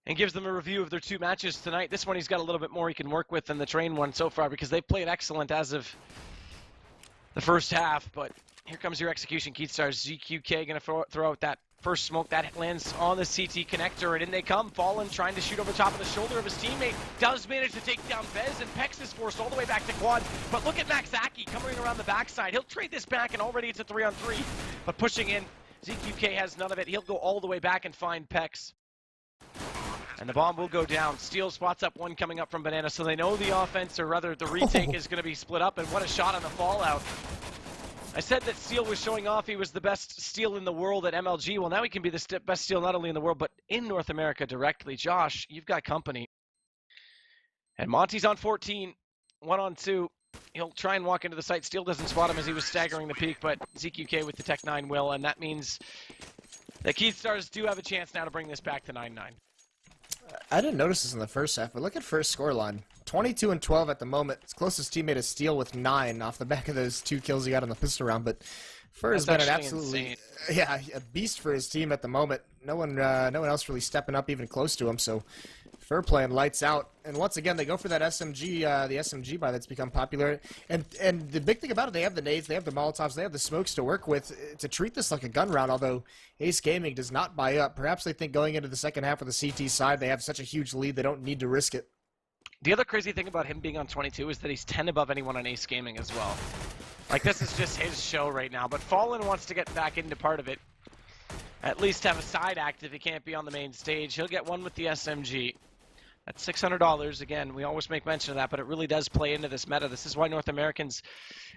and gives them a review of their 2 matches tonight. This one he's got a little bit more he can work with than the Train one so far because they've played excellent as of the first half, but Here comes your execution, Keystars. ZQK gonna throw out that first smoke that lands on the CT connector, and in they come. Fallen trying to shoot over top of the shoulder of his teammate. Does manage to take down Vez, and Pex is forced all the way back to quad. But look at Maxaki coming around the backside. He'll trade this back, and already it's a 3-on-3. But pushing in, ZQK has none of it. He'll go all the way back and find Pex. And the bomb will go down. Steel spots up one coming up from Banana, so they know the offense, or rather the retake, is going to be split up. And what a shot on the fallout. I said that Steel was showing off he was the best Steel in the world at MLG. Well, now he can be the best Steel not only in the world, but in North America directly. Josh, you've got company. And Monty's on 14, 1-on-2. He'll try and walk into the site. Steel doesn't spot him as he was staggering the peak, but ZQK with the Tech 9 will, and that means the Keystars do have a chance now to bring this back to 9-9. I didn't notice this in the first half, but look at first scoreline. 22-12 at the moment. His closest teammate is Steel with 9 off the back of those 2 kills he got on the pistol round. But Fur has been an absolutely a beast for his team at the moment. No one else really stepping up even close to him. So Fur playing lights out. And once again, they go for that SMG, the SMG buy that's become popular. And the big thing about it, they have the nades, they have the Molotovs, they have the smokes to work with to treat this like a gun round, although Ace Gaming does not buy up. Perhaps they think going into the second half of the CT side, they have such a huge lead, they don't need to risk it. The other crazy thing about him being on 22 is that he's 10 above anyone on Ace Gaming as well. Like, this is just his show right now. But Fallen wants to get back into part of it. At least have a side act if he can't be on the main stage. He'll get one with the SMG. That's $600. Again, we always make mention of that, but it really does play into this meta. This is why North Americans,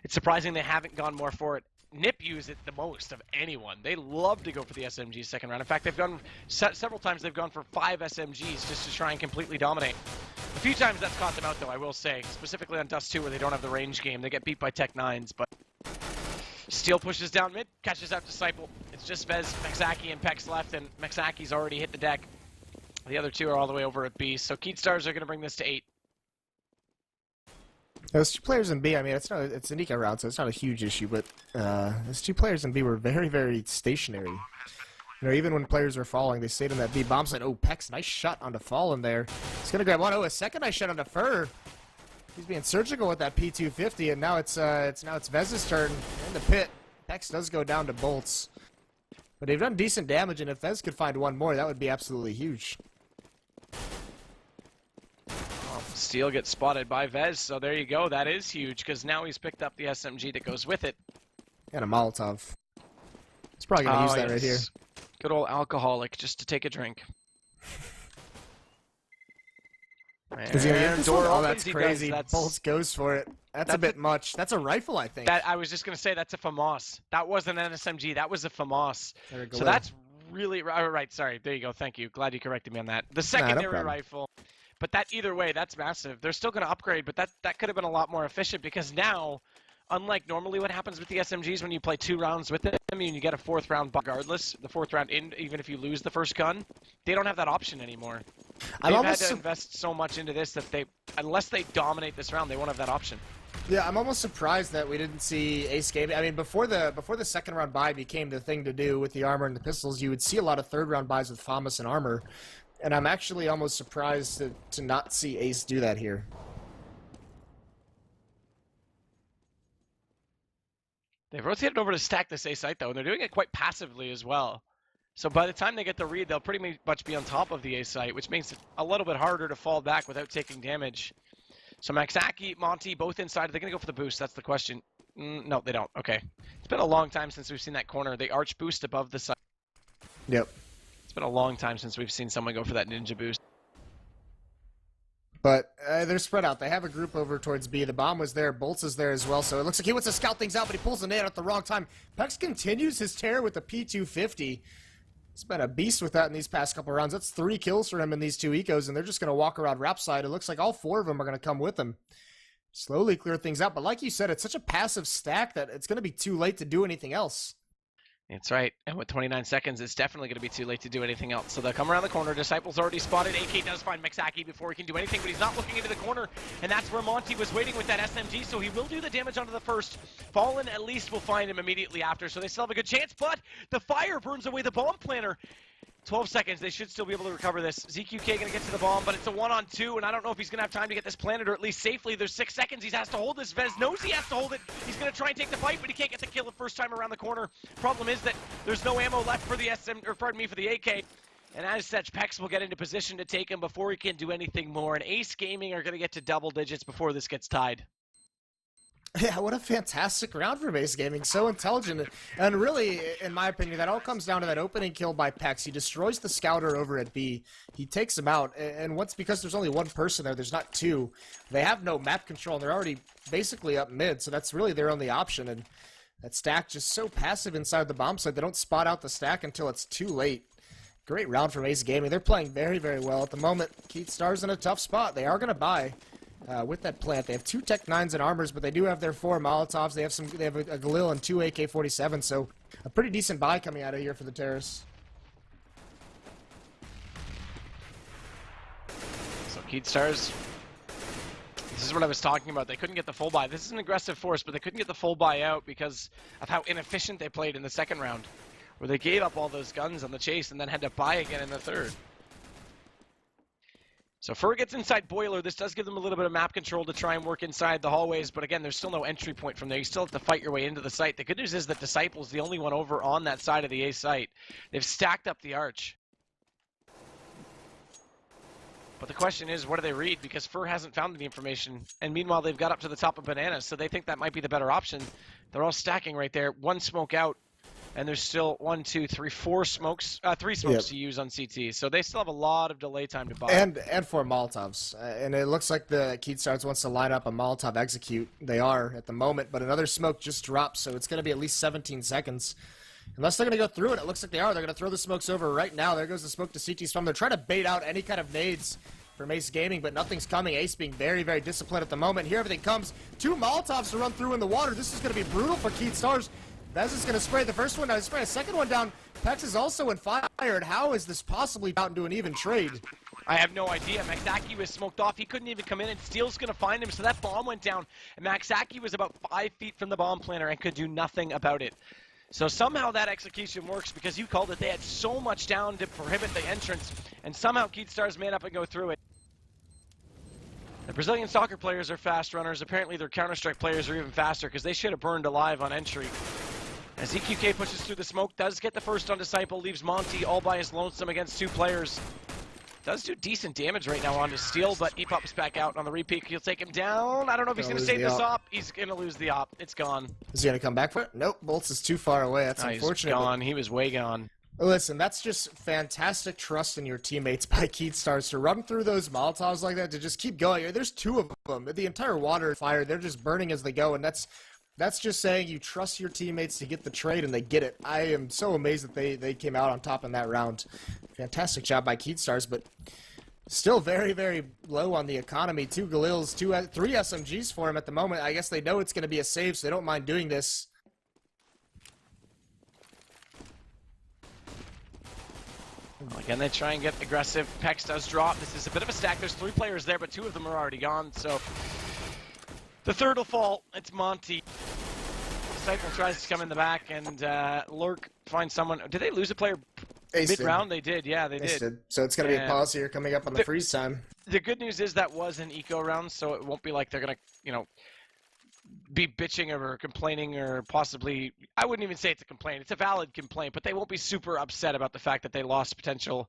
it's surprising they haven't gone more for it. NIP use it the most of anyone. They love to go for the SMG second round. In fact, they've gone several times. They've gone for 5 SMGs just to try and completely dominate. A few times that's caught them out, though, I will say. Specifically on Dust 2, where they don't have the range game. They get beat by Tech 9s, but Steel pushes down mid, catches out Disciple. It's just Vez, Maxaki, and Pex left, and Maxaki's already hit the deck. The other 2 are all the way over at B, so Keystars are going to bring this to 8. Those 2 players in B, I mean, it's an eco round, so it's not a huge issue, but those 2 players in B were very, very stationary. You know, even when players were falling, they stayed on that B bomb site. Oh, Pex, nice shot onto Fallen there. He's going to grab one. Oh, a second nice shot onto Fur. He's being surgical with that P250, and now it's Vez's turn in the pit. Pex does go down to bolts. But they've done decent damage, and if Vez could find one more, that would be absolutely huge. Steel gets spotted by Vez, so there you go. That is huge, because now he's picked up the SMG that goes with it. And a Molotov. He's probably going to use that right here. Good old alcoholic, just to take a drink. Oh, that's crazy. Bolts goes for it. That's a bit much. That's a rifle, I think. I was just going to say, that's a FAMAS. That wasn't an SMG. That was a FAMAS. So that's really... Right, sorry. There you go. Thank you. Glad you corrected me on that. The secondary rifle. But that, either way, that's massive. They're still going to upgrade, but that could have been a lot more efficient, because now, unlike normally what happens with the SMGs when you play 2 rounds with them and you get a 4th round regardless, the 4th round in, even if you lose the first gun, they don't have that option anymore. They've had to invest so much into this that unless they dominate this round, they won't have that option. Yeah, I'm almost surprised that we didn't see Ace Gaming. I mean, before the second round buy became the thing to do with the armor and the pistols, you would see a lot of 3rd round buys with FAMAS and armor. And I'm actually almost surprised to not see Ace do that here. They've rotated over to stack this A site, though, and they're doing it quite passively as well. So by the time they get the read, they'll pretty much be on top of the A site, which makes it a little bit harder to fall back without taking damage. So Maxaki, Monty, both inside. Are they going to go for the boost? That's the question. No, they don't. Okay. It's been a long time since we've seen that corner. They arch boost above the site. Yep. It's been a long time since we've seen someone go for that ninja boost. But they're spread out. They have a group over towards B. The bomb was there. Bolts is there as well. So it looks like he wants to scout things out, but he pulls the nade at the wrong time. Pex continues his tear with the P250. He's been a beast with that in these past couple rounds. That's 3 kills for him in these 2 ecos, and they're just going to walk around rap side. It looks like all 4 of them are going to come with him. Slowly clear things out. But like you said, it's such a passive stack that it's going to be too late to do anything else. That's right. And with 29 seconds, it's definitely going to be too late to do anything else. So they'll come around the corner. Disciple's already spotted. AK does find Maxaki before he can do anything, but he's not looking into the corner. And that's where Monty was waiting with that SMG, so he will do the damage onto the first. Fallen at least will find him immediately after, so they still have a good chance, but the fire burns away the bomb planter. 12 seconds. They should still be able to recover this. ZQK gonna get to the bomb, but it's a 1-on-2, and I don't know if he's gonna have time to get this planted, or at least safely. There's 6 seconds. He has to hold this. Vez knows he has to hold it. He's gonna try and take the fight, but he can't get the kill the first time around the corner. Problem is that there's no ammo left for the for the AK. And as such, Pex will get into position to take him before he can do anything more. And Ace Gaming are gonna get to double digits before this gets tied. Yeah, what a fantastic round from Ace Gaming. So intelligent. And really, in my opinion, that all comes down to that opening kill by Pex. He destroys the scouter over at B. He takes him out. And what's because there's only one person there, there's not two. They have no map control, and they're already basically up mid. So that's really their only option. And that stack just so passive inside the bomb site. They don't spot out the stack until it's too late. Great round from Ace Gaming. They're playing very, very well at the moment. Keithstar's in a tough spot. They are going to buy. With that plant, they have 2 Tech 9s and armors, but they do have their 4 Molotovs. They have a Galil and 2 AK-47, so a pretty decent buy coming out of here for the Terrace. So Keithstars, this is what I was talking about. They couldn't get the full buy. This is an aggressive force, but they couldn't get the full buy out because of how inefficient they played in the second round, where they gave up all those guns on the chase and then had to buy again in the third. So Fur gets inside Boiler. This does give them a little bit of map control to try and work inside the hallways, but again, there's still no entry point from there. You still have to fight your way into the site. The good news is that Disciple's the only one over on that side of the A site. They've stacked up the arch. But the question is, what do they read? Because Fur hasn't found any information, and meanwhile, they've got up to the top of Bananas, so they think that might be the better option. They're all stacking right there. 1 smoke out. And there's still 1, 2, 3, 4 smokes, 3 smokes to use on CT. So they still have a lot of delay time to buy. And 4 Molotovs. And it looks like the Keithstars wants to line up a Molotov execute. They are at the moment, but another smoke just dropped, so it's going to be at least 17 seconds. Unless they're going to go through it. It looks like they are. They're going to throw the smokes over right now. There goes the smoke to CT's from. They're trying to bait out any kind of nades from Ace Gaming, but nothing's coming. Ace being very, very disciplined at the moment. Here everything comes. 2 Molotovs to run through in the water. This is going to be brutal for Keithstars. Vez is going to spray the first one. Now he's spraying a second one down. Pex is also in fire. And how is this possibly out into an even trade? I have no idea. Maxaki was smoked off. He couldn't even come in, and Steele's going to find him. So that bomb went down. And Maxaki was about 5 feet from the bomb planter and could do nothing about it. So somehow that execution works because you called it. They had so much down to prohibit the entrance. And somehow Keithstars made up and go through it. The Brazilian soccer players are fast runners. Apparently their Counterstrike players are even faster because they should have burned alive on entry. As EQK pushes through the smoke, does get the first on Disciple, leaves Monty all by his lonesome against 2 players. Does do decent damage right now onto Steel, but he pops back out on the repeat. He'll take him down. I don't know if he's going to save this op. He's going to lose the op. It's gone. Is he going to come back for it? Nope, Bolts is too far away. That's unfortunate. He's gone. He was way gone. Listen, that's just fantastic trust in your teammates by Keithstars to run through those Molotovs like that, to just keep going. There's 2 of them. The entire water is fired. They're just burning as they go, and that's just saying you trust your teammates to get the trade, and they get it. I am so amazed that they came out on top in that round. Fantastic job by Keithstars, but still very, very low on the economy. 2 Galils, 3 SMGs for him at the moment. I guess they know it's going to be a save, so they don't mind doing this. Well, again, they try and get aggressive. Pex does drop. This is a bit of a stack. There's 3 players there, but 2 of them are already gone, so the third will fall. It's Monty. Disciple tries to come in the back, and Lurk finds someone. Did they lose a player mid-round? They did, yeah, they did. So it's going to be a pause here coming up on the freeze time. The good news is that was an eco round, so it won't be like they're going to, be bitching or complaining or possibly, I wouldn't even say it's a complaint. It's a valid complaint, but they won't be super upset about the fact that they lost potential,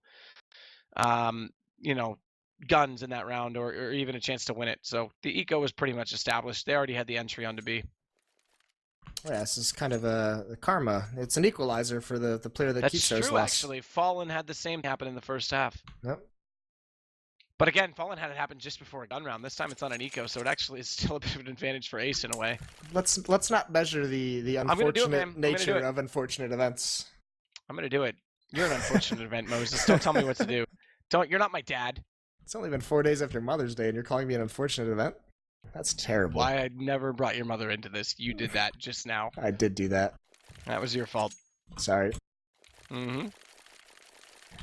guns in that round or even a chance to win it. So the eco was pretty much established. They already had the entry onto B. Yeah, this is kind of a karma. It's an equalizer for the player that Keithstars lost. That's true, actually. Fallen had the same happen in the first half. Yep. But again, Fallen had it happen just before a gun round. This time it's on an eco, so it actually is still a bit of an advantage for Ace in a way. Let's not measure the unfortunate nature of unfortunate events. I'm gonna do it. You're an unfortunate event, Moses. Don't tell me what to do. You're not my dad. It's only been 4 days after Mother's Day, and you're calling me an unfortunate event? That's terrible. Why I never brought your mother into this. You did that just now. I did do that. That was your fault. Sorry. Mm-hmm.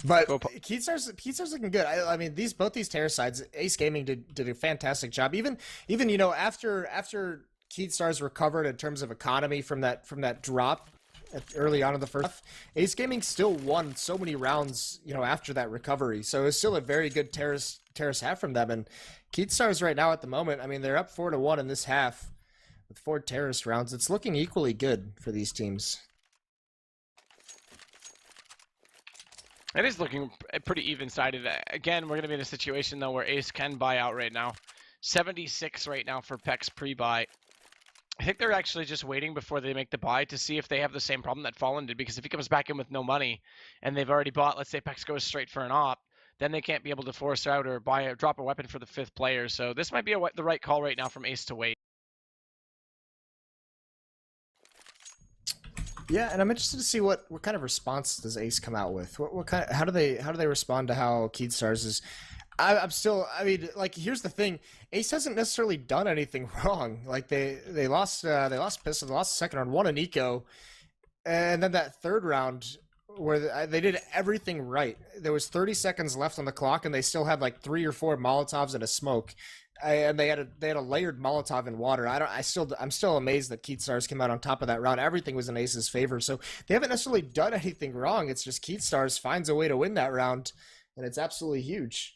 But Keithstars looking good. I mean, both these terror sides, Ace Gaming did a fantastic job. Even after Keithstars recovered in terms of economy from that drop, early on in the first half. Ace Gaming still won so many rounds, after that recovery. So it was still a very good terrace half from them. And Keystars right now at the moment, I mean, they're up 4-1 in this half with 4 terrace rounds. It's looking equally good for these teams. It is looking pretty even-sided. Again, we're going to be in a situation, though, where Ace can buy out right now. 76 right now for Peck's pre-buy. I think they're actually just waiting before they make the buy to see if they have the same problem that Fallen did, because if he comes back in with no money and they've already bought, let's say Pex goes straight for an op, then they can't be able to force out or drop a weapon for the 5th player. So this might be the right call right now from Ace to wait. Yeah, and I'm interested to see what kind of response does Ace come out with. What kind how do they respond to how Keystars is? I mean, like, here's the thing: Ace hasn't necessarily done anything wrong. Like they lost Pistol, they lost the second round, won an eco, and then that third round where they did everything right. There was 30 seconds left on the clock, and they still had like 3 or 4 Molotovs and a smoke. And they had a layered Molotov in water. I'm still amazed that Keystars came out on top of that round. Everything was in Ace's favor, so they haven't necessarily done anything wrong. It's just Keystars finds a way to win that round, and it's absolutely huge.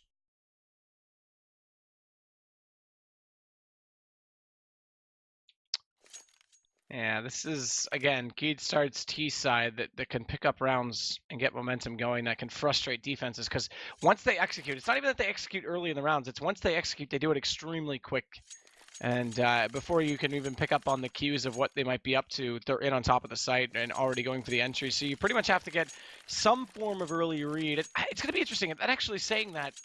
Yeah, this is, again, Keystars T side that can pick up rounds and get momentum going, that can frustrate defenses, because once they execute, it's not even that they execute early in the rounds, it's once they execute, they do it extremely quick. And before you can even pick up on the cues of what they might be up to, they're in on top of the site and already going for the entry. So you pretty much have to get some form of early read. It's going to be interesting. And actually saying that,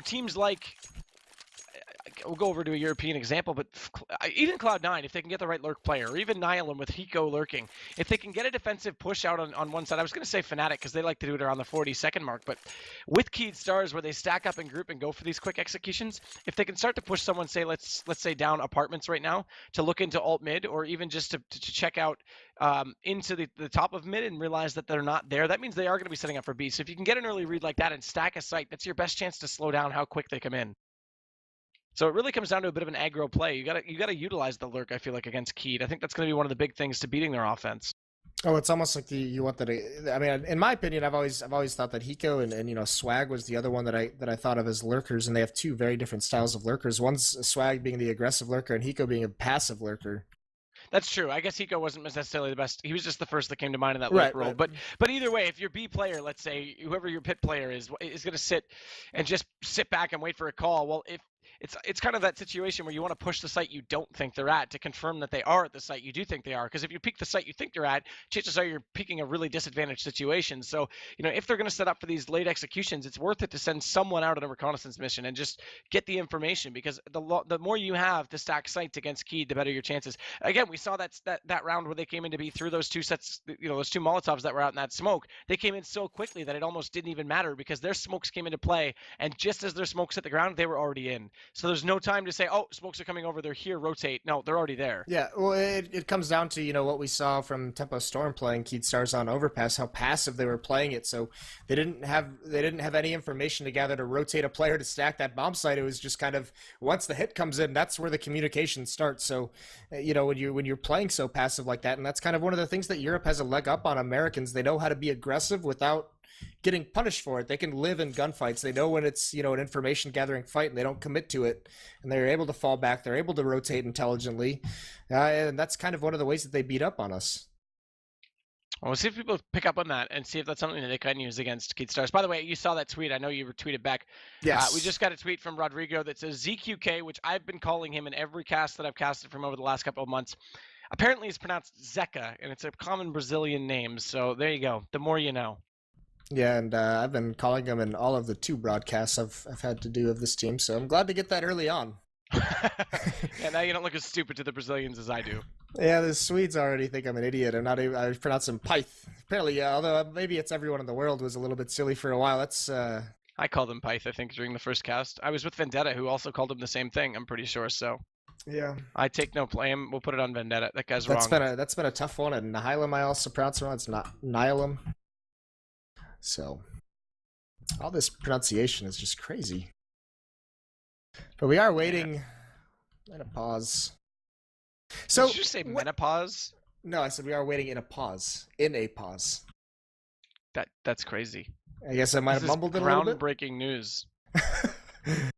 teams like, we'll go over to a European example, but even Cloud9, if they can get the right lurk player, or even Nihilum with Hiko lurking, if they can get a defensive push out on one side, I was going to say Fnatic because they like to do it around the 40-second mark, but with Keystars where they stack up in group and go for these quick executions, if they can start to push someone, say, let's say down apartments right now, to look into alt mid, or even just to check out into the top of mid and realize that they're not there, that means they are going to be setting up for B. So if you can get an early read like that and stack a site, that's your best chance to slow down how quick they come in. So it really comes down to a bit of an aggro play. You gotta utilize the lurk, I feel like, against Keyd. I think that's going to be one of the big things to beating their offense. Oh, it's almost like you want that. I mean, in my opinion, I've always thought that Hiko and Swag was the other one that I thought of as lurkers, and they have 2 very different styles of lurkers. One's Swag being the aggressive lurker, and Hiko being a passive lurker. That's true. I guess Hiko wasn't necessarily the best. He was just the first that came to mind in that lurk role. Right. But either way, if your B player, let's say whoever your pit player is going to sit and just sit back and wait for a call. Well, if it's kind of that situation where you want to push the site you don't think they're at to confirm that they are at the site you do think they are. Because if you peek the site you think you're at, chances are you're peeking a really disadvantaged situation. So, if they're going to set up for these late executions, it's worth it to send someone out on a reconnaissance mission and just get the information, because the more you have to stack sites against Keyd, the better your chances. Again, we saw that round where they came in to be through those 2 sets, those 2 Molotovs that were out in that smoke. They came in so quickly that it almost didn't even matter, because their smokes came into play, and just as their smokes hit the ground, they were already in. So there's no time to say, oh, smokes are coming over, they're here, rotate. No, they're already there. Yeah, well, it comes down to, what we saw from Tempo Storm playing Keystars on Overpass, how passive they were playing it. So they didn't have any information to gather to rotate a player to stack that bomb site. It was just kind of, once the hit comes in, that's where the communication starts. So, when you're playing so passive like that, and that's kind of one of the things that Europe has a leg up on Americans. They know how to be aggressive without getting punished for it. They can live in gunfights. They know when it's, an information gathering fight, and they don't commit to it, and they're able to fall back. They're able to rotate intelligently. And that's kind of one of the ways that they beat up on us. Well, we'll see if people pick up on that and see if that's something that they can use against Keystars. By the way, you saw that tweet. I know you retweeted back. Yes. We just got a tweet from Rodrigo that says ZQK, which I've been calling him in every cast that I've casted from over the last couple of months. Apparently it's pronounced Zeca, and it's a common Brazilian name. So there you go. The more you know. Yeah, and I've been calling him in all of the 2 broadcasts I've had to do of this team, so I'm glad to get that early on. Yeah, now you don't look as stupid to the Brazilians as I do. Yeah, the Swedes already think I'm an idiot. I pronounce him Pyth. Apparently, yeah, although maybe it's everyone in the world was a little bit silly for a while. That's I called him Pyth, I think, during the first cast. I was with Vendetta, who also called him the same thing, I'm pretty sure, so... Yeah. I take no blame. We'll put it on Vendetta. That guy's wrong. That's been a tough one. And Nihilum, I also pronounce it wrong. It's not Nihilum. So, all this pronunciation is just crazy. But we are waiting. Menopause. So, did you say menopause? No, I said we are waiting in a pause. In a pause. That's crazy. I guess I might have This is mumbled it a little bit. groundbreaking news. I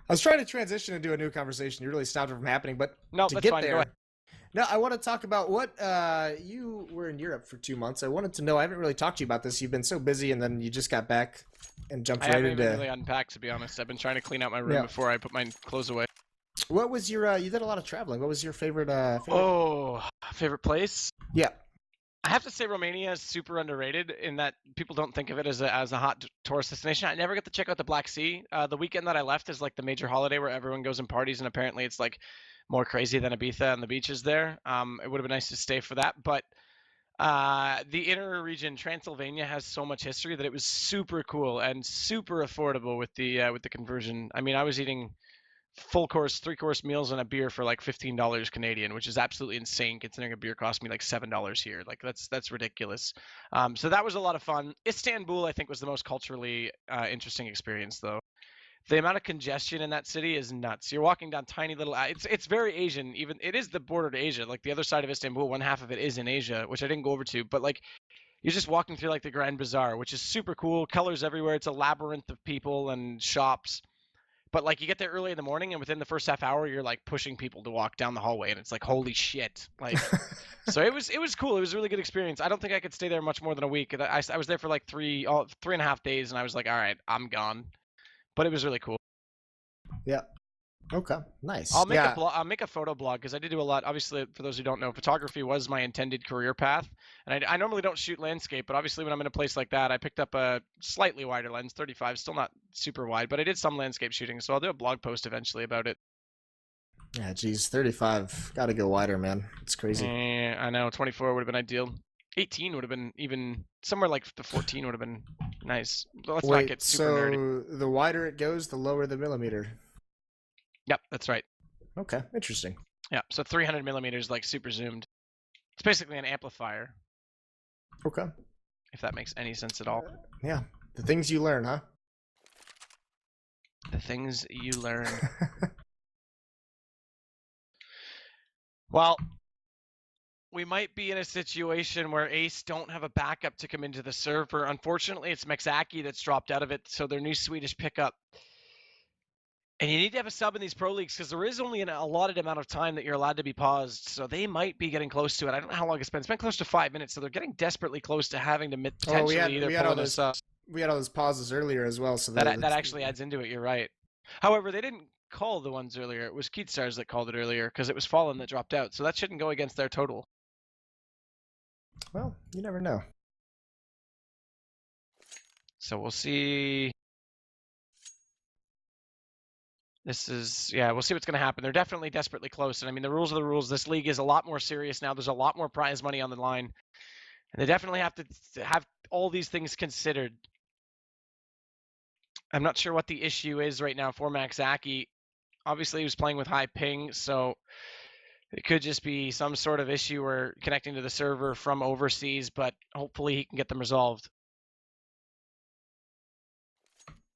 was trying to transition into a new conversation. You really stopped it from happening, but No, to that's get fine. Go there. ahead. No, I want to talk about what you were in Europe for 2 months. I wanted to know. I haven't really talked to you about this. You've been so busy, and then you just got back and jumped I right haven't into. even really unpacked, to be honest. I've been trying to clean out my room Yeah. before I put my clothes away. What was your? You did a lot of traveling. What was your favorite? Oh, favorite place? Yeah. I have to say Romania is super underrated in that people don't think of it as a hot tourist destination. I never get to check out the Black Sea. The weekend that I left is like the major holiday where everyone goes and parties, and apparently it's like more crazy than Ibiza and the beaches there. It would have been nice to stay for that, but the inner region, Transylvania, has so much history that it was super cool and super affordable with the conversion. I mean, I was eating full course, 3-course meals and a beer for like $15 Canadian, which is absolutely insane considering a beer cost me like $7 here. Like that's ridiculous. So that was a lot of fun. Istanbul, I think, was the most culturally interesting experience, though. The amount of congestion in that city is nuts. You're walking down tiny little. It's very Asian. Even it is the border to Asia. Like the other side of Istanbul, one half of it is in Asia, which I didn't go over to. But like you're just walking through like the Grand Bazaar, which is super cool. Colors everywhere. It's a labyrinth of people and shops. But like you get there early in the morning, and within the first half hour, you're like pushing people to walk down the hallway, and it's like holy shit. Like, so it was cool. It was a really good experience. I don't think I could stay there much more than a week. I was there for like 3.5 days, and I was like, all right, I'm gone. But it was really cool. Yeah. Okay. Nice. I'll make a photo blog because I did do a lot. Obviously, for those who don't know, photography was my intended career path, and I normally don't shoot landscape, but obviously when I'm in a place like that, I picked up a slightly wider lens, 35, still not super wide, but I did some landscape shooting, so I'll do a blog post eventually about it. Yeah, geez, 35. Got to go wider, man. It's crazy. I know, 24 would have been ideal. 18 would have been even somewhere like the 14 would have been nice. Let's not get super nerdy. So the wider it goes, the lower the millimeter. Yep, that's right. Okay, interesting. Yeah, so 300 millimeters, like super zoomed. It's basically an amplifier. Okay. If that makes any sense at all. Yeah, the things you learn, huh? The things you learn. Well, we might be in a situation where Ace don't have a backup to come into the server. Unfortunately, it's Mexaki that's dropped out of it, so their new Swedish pickup. And you need to have a sub in these pro leagues because there is only an allotted amount of time that you're allowed to be paused. So they might be getting close to it. I don't know how long it's been. It's been close to 5 minutes, so they're getting desperately close to having to potentially either pull in a sub. We had all those pauses earlier as well, so that actually adds into it. You're right. However, they didn't call the ones earlier. It was Keatstars that called it earlier because it was Fallen that dropped out. So that shouldn't go against their total. Well, you never know. So we'll see. We'll see what's going to happen. They're definitely desperately close. And I mean, the rules are the rules. This league is a lot more serious now. There's a lot more prize money on the line. And they definitely have to have all these things considered. I'm not sure what the issue is right now for Maxaki. Obviously, he was playing with high ping, so it could just be some sort of issue or connecting to the server from overseas, but hopefully he can get them resolved.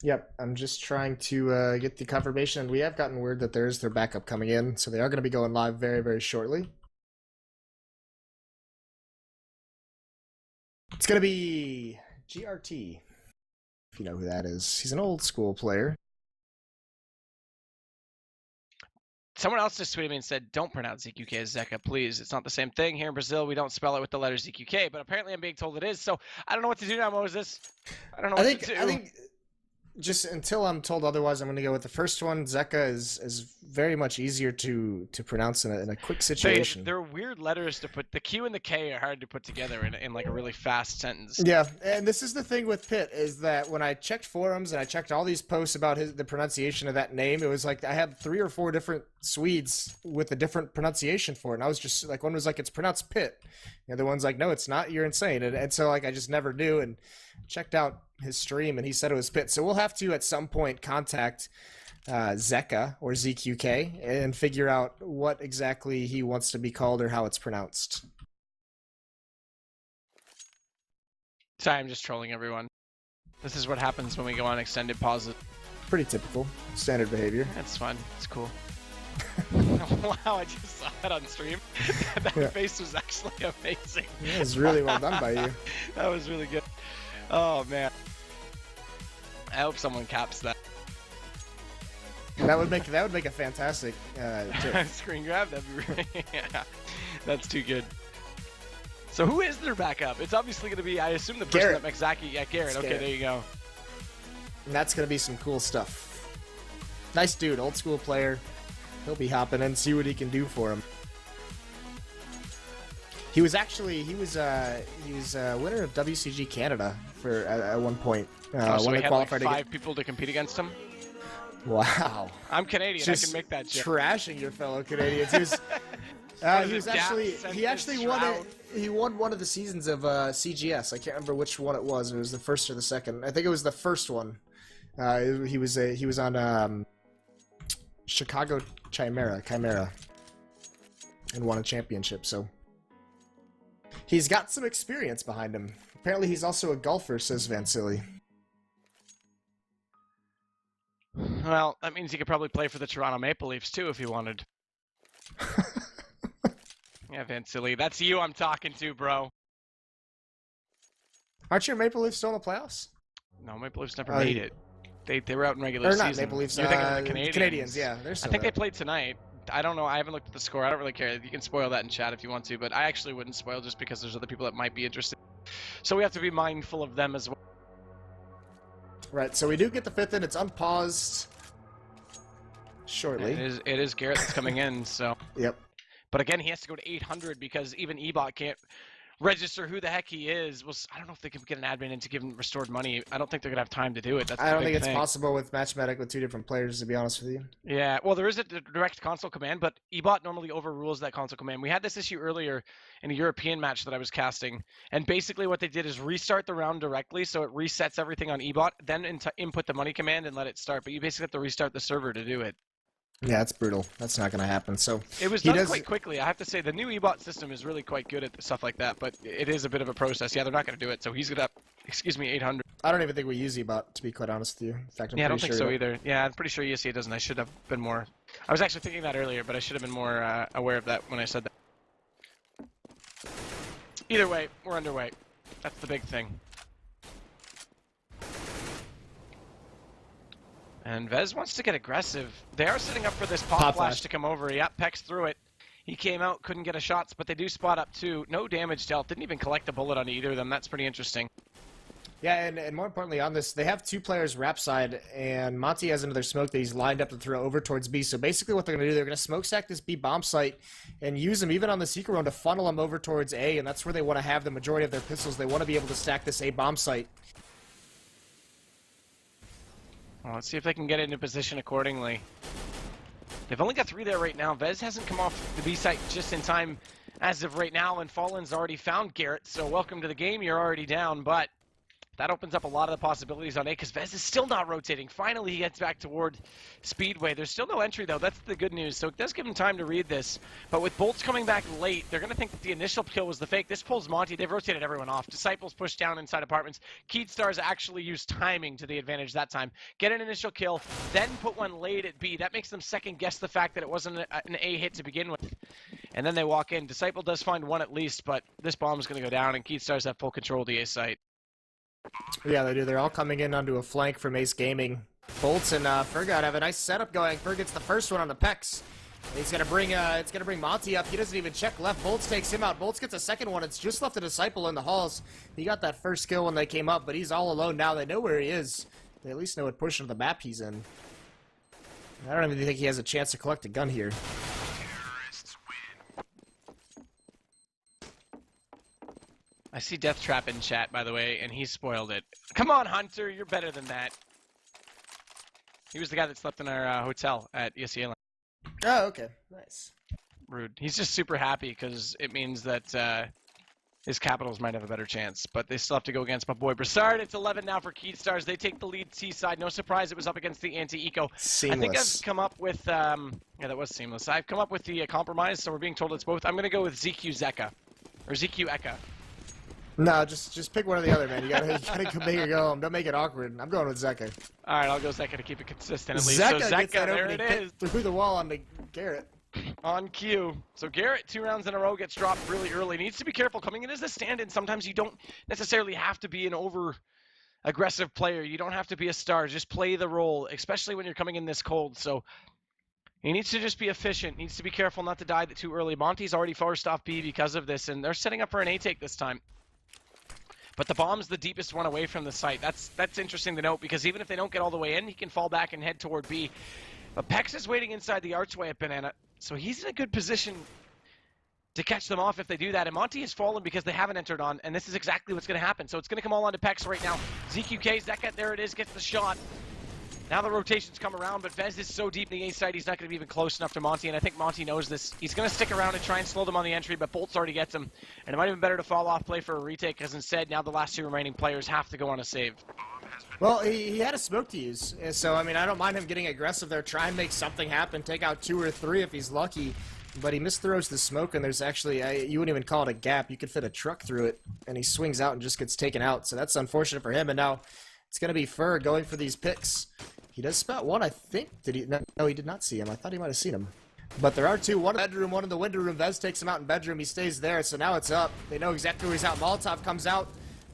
Yep, I'm just trying to get the confirmation. We have gotten word that there's their backup coming in, so they are going to be going live very, very shortly. It's going to be GRT, if you know who that is. He's an old school player. Someone else just tweeted me and said, don't pronounce ZQK as Zeka, please. It's not the same thing. Here in Brazil, we don't spell it with the letter ZQK, but apparently I'm being told it is, so I don't know what to do now, Moses. I don't know what to do. I think just until I'm told otherwise, I'm going to go with the first one. Zeka is very much easier to pronounce in a quick situation. They're weird letters to put. The Q and the K are hard to put together in like a really fast sentence. Yeah, and this is the thing with Pitt, is that when I checked forums and I checked all these posts about the pronunciation of that name, it was like I had 3 or 4 different Swedes with a different pronunciation for it. And I was just like, one was like, it's pronounced Pitt. The other one's like, no, it's not. You're insane. And so like I just never knew, and checked out his stream and he said it was Pitt. So we'll have to at some point contact Zeka or ZQK and figure out what exactly he wants to be called or how it's pronounced. Sorry, I'm just trolling everyone. This is what happens when we go on extended pauses. Pretty typical. Standard behavior. That's fun. It's cool. Wow, I just saw that on stream. That face was actually amazing. It was really well done by you. That was really good. Oh man. I hope someone caps that. That would make a fantastic screen grab. That'd be really, yeah. That's too good. So who is their backup? It's obviously going to be, I assume, the person Garrett. that Maxaki. Yeah, Garrett. It's Okay, Garrett. there you go. And that's gonna be some cool stuff. Nice dude, old school player. He'll be hopping in, see what he can do for him. He was winner of WCG Canada for at one point. So when we they had like qualified 5 people to compete against him. Wow. I'm Canadian. Just I can make that joke. trashing your fellow Canadians. He actually won it. He won one of the seasons of CGS. I can't remember which one it was. It was the first or the second. I think it was the first one. He was on Chicago Chimera, and won a championship. So he's got some experience behind him. Apparently, he's also a golfer, says Vansili. Well, that means he could probably play for the Toronto Maple Leafs too if he wanted. Yeah, Vansili, that's you I'm talking to, bro. Aren't your Maple Leafs still in the playoffs? No, Maple Leafs never made it. They were out in regular season. Or not Maple Leafs. You're thinking of the Canadians, yeah. They're still I think there. they played tonight. I don't know. I haven't looked at the score. I don't really care. You can spoil that in chat if you want to, but I actually wouldn't spoil just because there's other people that might be interested. So we have to be mindful of them as well. Right, so we do get the 5th in. It's unpaused shortly. It is Garrett that's coming in, so. Yep. But again, he has to go to 800 because even Ebot can't register who the heck he is. Well, I don't know if they can get an admin in to give him restored money. I don't think they're going to have time to do it. That's I don't think it's thing. possible with Match Medic with 2 different players, to be honest with you. Yeah, well, there is a direct console command, but Ebot normally overrules that console command. We had this issue earlier in a European match that I was casting, and basically what they did is restart the round directly, so it resets everything on Ebot, then input the money command and let it start, but you basically have to restart the server to do it. Yeah, it's brutal. That's not going to happen. So it was done quite quickly. I have to say, the new Ebot system is really quite good at stuff like that, but it is a bit of a process. Yeah, they're not going to do it, so he's going to 800. I don't even think we use Ebot, to be quite honest with you. In fact, I'm I don't pretty think sure so either. Yeah, I'm pretty sure ESEA doesn't. I should have been more... I was actually thinking that earlier, but I should have been more aware of that when I said that. Either way, we're underway. That's the big thing. And Vez wants to get aggressive. They are setting up for this pop flash to come over. Yep, Peck's through it. He came out, couldn't get a shot, but they do spot up too. No damage dealt. Didn't even collect a bullet on either of them. That's pretty interesting. Yeah, and more importantly on this, they have 2 players rap side, and Monty has another smoke that he's lined up to throw over towards B. So basically what they're going to do, they're going to smoke stack this B bomb site and use them even on the secret round to funnel them over towards A, and that's where they want to have the majority of their pistols. They want to be able to stack this A bomb site. Well, let's see if they can get into position accordingly. They've only got 3 there right now. Vez hasn't come off the B site just in time as of right now, and Fallen's already found Garrett, so welcome to the game. You're already down, but that opens up a lot of the possibilities on A, because Vez is still not rotating. Finally, he gets back toward Speedway. There's still no entry, though. That's the good news, so it does give him time to read this. But with Bolts coming back late, they're going to think that the initial kill was the fake. This pulls Monty. They've rotated everyone off. Disciples pushed down inside apartments. Keydstars actually used timing to the advantage that time. Get an initial kill, then put one late at B. That makes them second-guess the fact that it wasn't an A hit to begin with. And then they walk in. Disciple does find one at least, but this bomb is going to go down, and Keydstars have full control of the A site. Yeah, they do. They're all coming in onto a flank from Ace Gaming. Bolts and Fergat have a nice setup going. Ferg gets the first one on the Pex. He's gonna bring Monty up. He doesn't even check left. Bolts takes him out. Bolts gets a second one. It's just left a Disciple in the halls. He got that first kill when they came up, but he's all alone now. They know where he is. They at least know what portion of the map he's in. I don't even think he has a chance to collect a gun here. I see Death Trap in chat, by the way, and he spoiled it. Come on, Hunter, you're better than that. He was the guy that slept in our hotel at ESEA. Oh, okay. Nice. Rude. He's just super happy because it means that his Capitals might have a better chance. But they still have to go against my boy Brassard. It's 11 now for Keydstars. They take the lead T-side. No surprise it was up against the anti-eco. Seamless. I think I've come up with... yeah, that was seamless. I've come up with the compromise, so we're being told it's both. I'm going to go with ZQ Zeka. Or ZQ Eka. No, just pick one or the other, man. You gotta make it go home. Don't make it awkward. I'm going with Zeka. All right, I'll go Zeka to keep it consistent at least. Zeka so gets Zeka, that there opening it is. through the wall onto Garrett. on cue. So Garrett, 2 rounds in a row, gets dropped really early. Needs to be careful coming in as a stand-in. Sometimes you don't necessarily have to be an over-aggressive player. You don't have to be a star. Just play the role, especially when you're coming in this cold. So he needs to just be efficient. Needs to be careful not to die too early. Monty's already forced off B because of this, and they're setting up for an A take this time. But the bomb's the deepest one away from the site. That's interesting to note, because even if they don't get all the way in, he can fall back and head toward B. But Pex is waiting inside the archway at Banana, so he's in a good position to catch them off if they do that. And Monty has fallen because they haven't entered on, and this is exactly what's going to happen. So it's going to come all onto Pex right now. ZQK, Zeka, there it is, gets the shot. Now the rotations come around, but Vez is so deep in the A side, he's not going to be even close enough to Monty, and I think Monty knows this. He's going to stick around and try and slow them on the entry, but Boltz already gets him. And it might have been better to fall off play for a retake, because instead, now the last 2 remaining players have to go on a save. Well, he had a smoke to use, so I mean, I don't mind him getting aggressive there, try and make something happen, take out 2 or 3 if he's lucky. But he misthrows the smoke, and there's actually, you wouldn't even call it a gap, you could fit a truck through it, and he swings out and just gets taken out. So that's unfortunate for him, and now it's going to be Fur going for these picks. He does spot one, I think. Did he? No, he did not see him. I thought he might have seen him. But there are 2, one in the bedroom, one in the window room. Vez takes him out in bedroom. He stays there, so now it's up. They know exactly where he's out. Molotov comes out.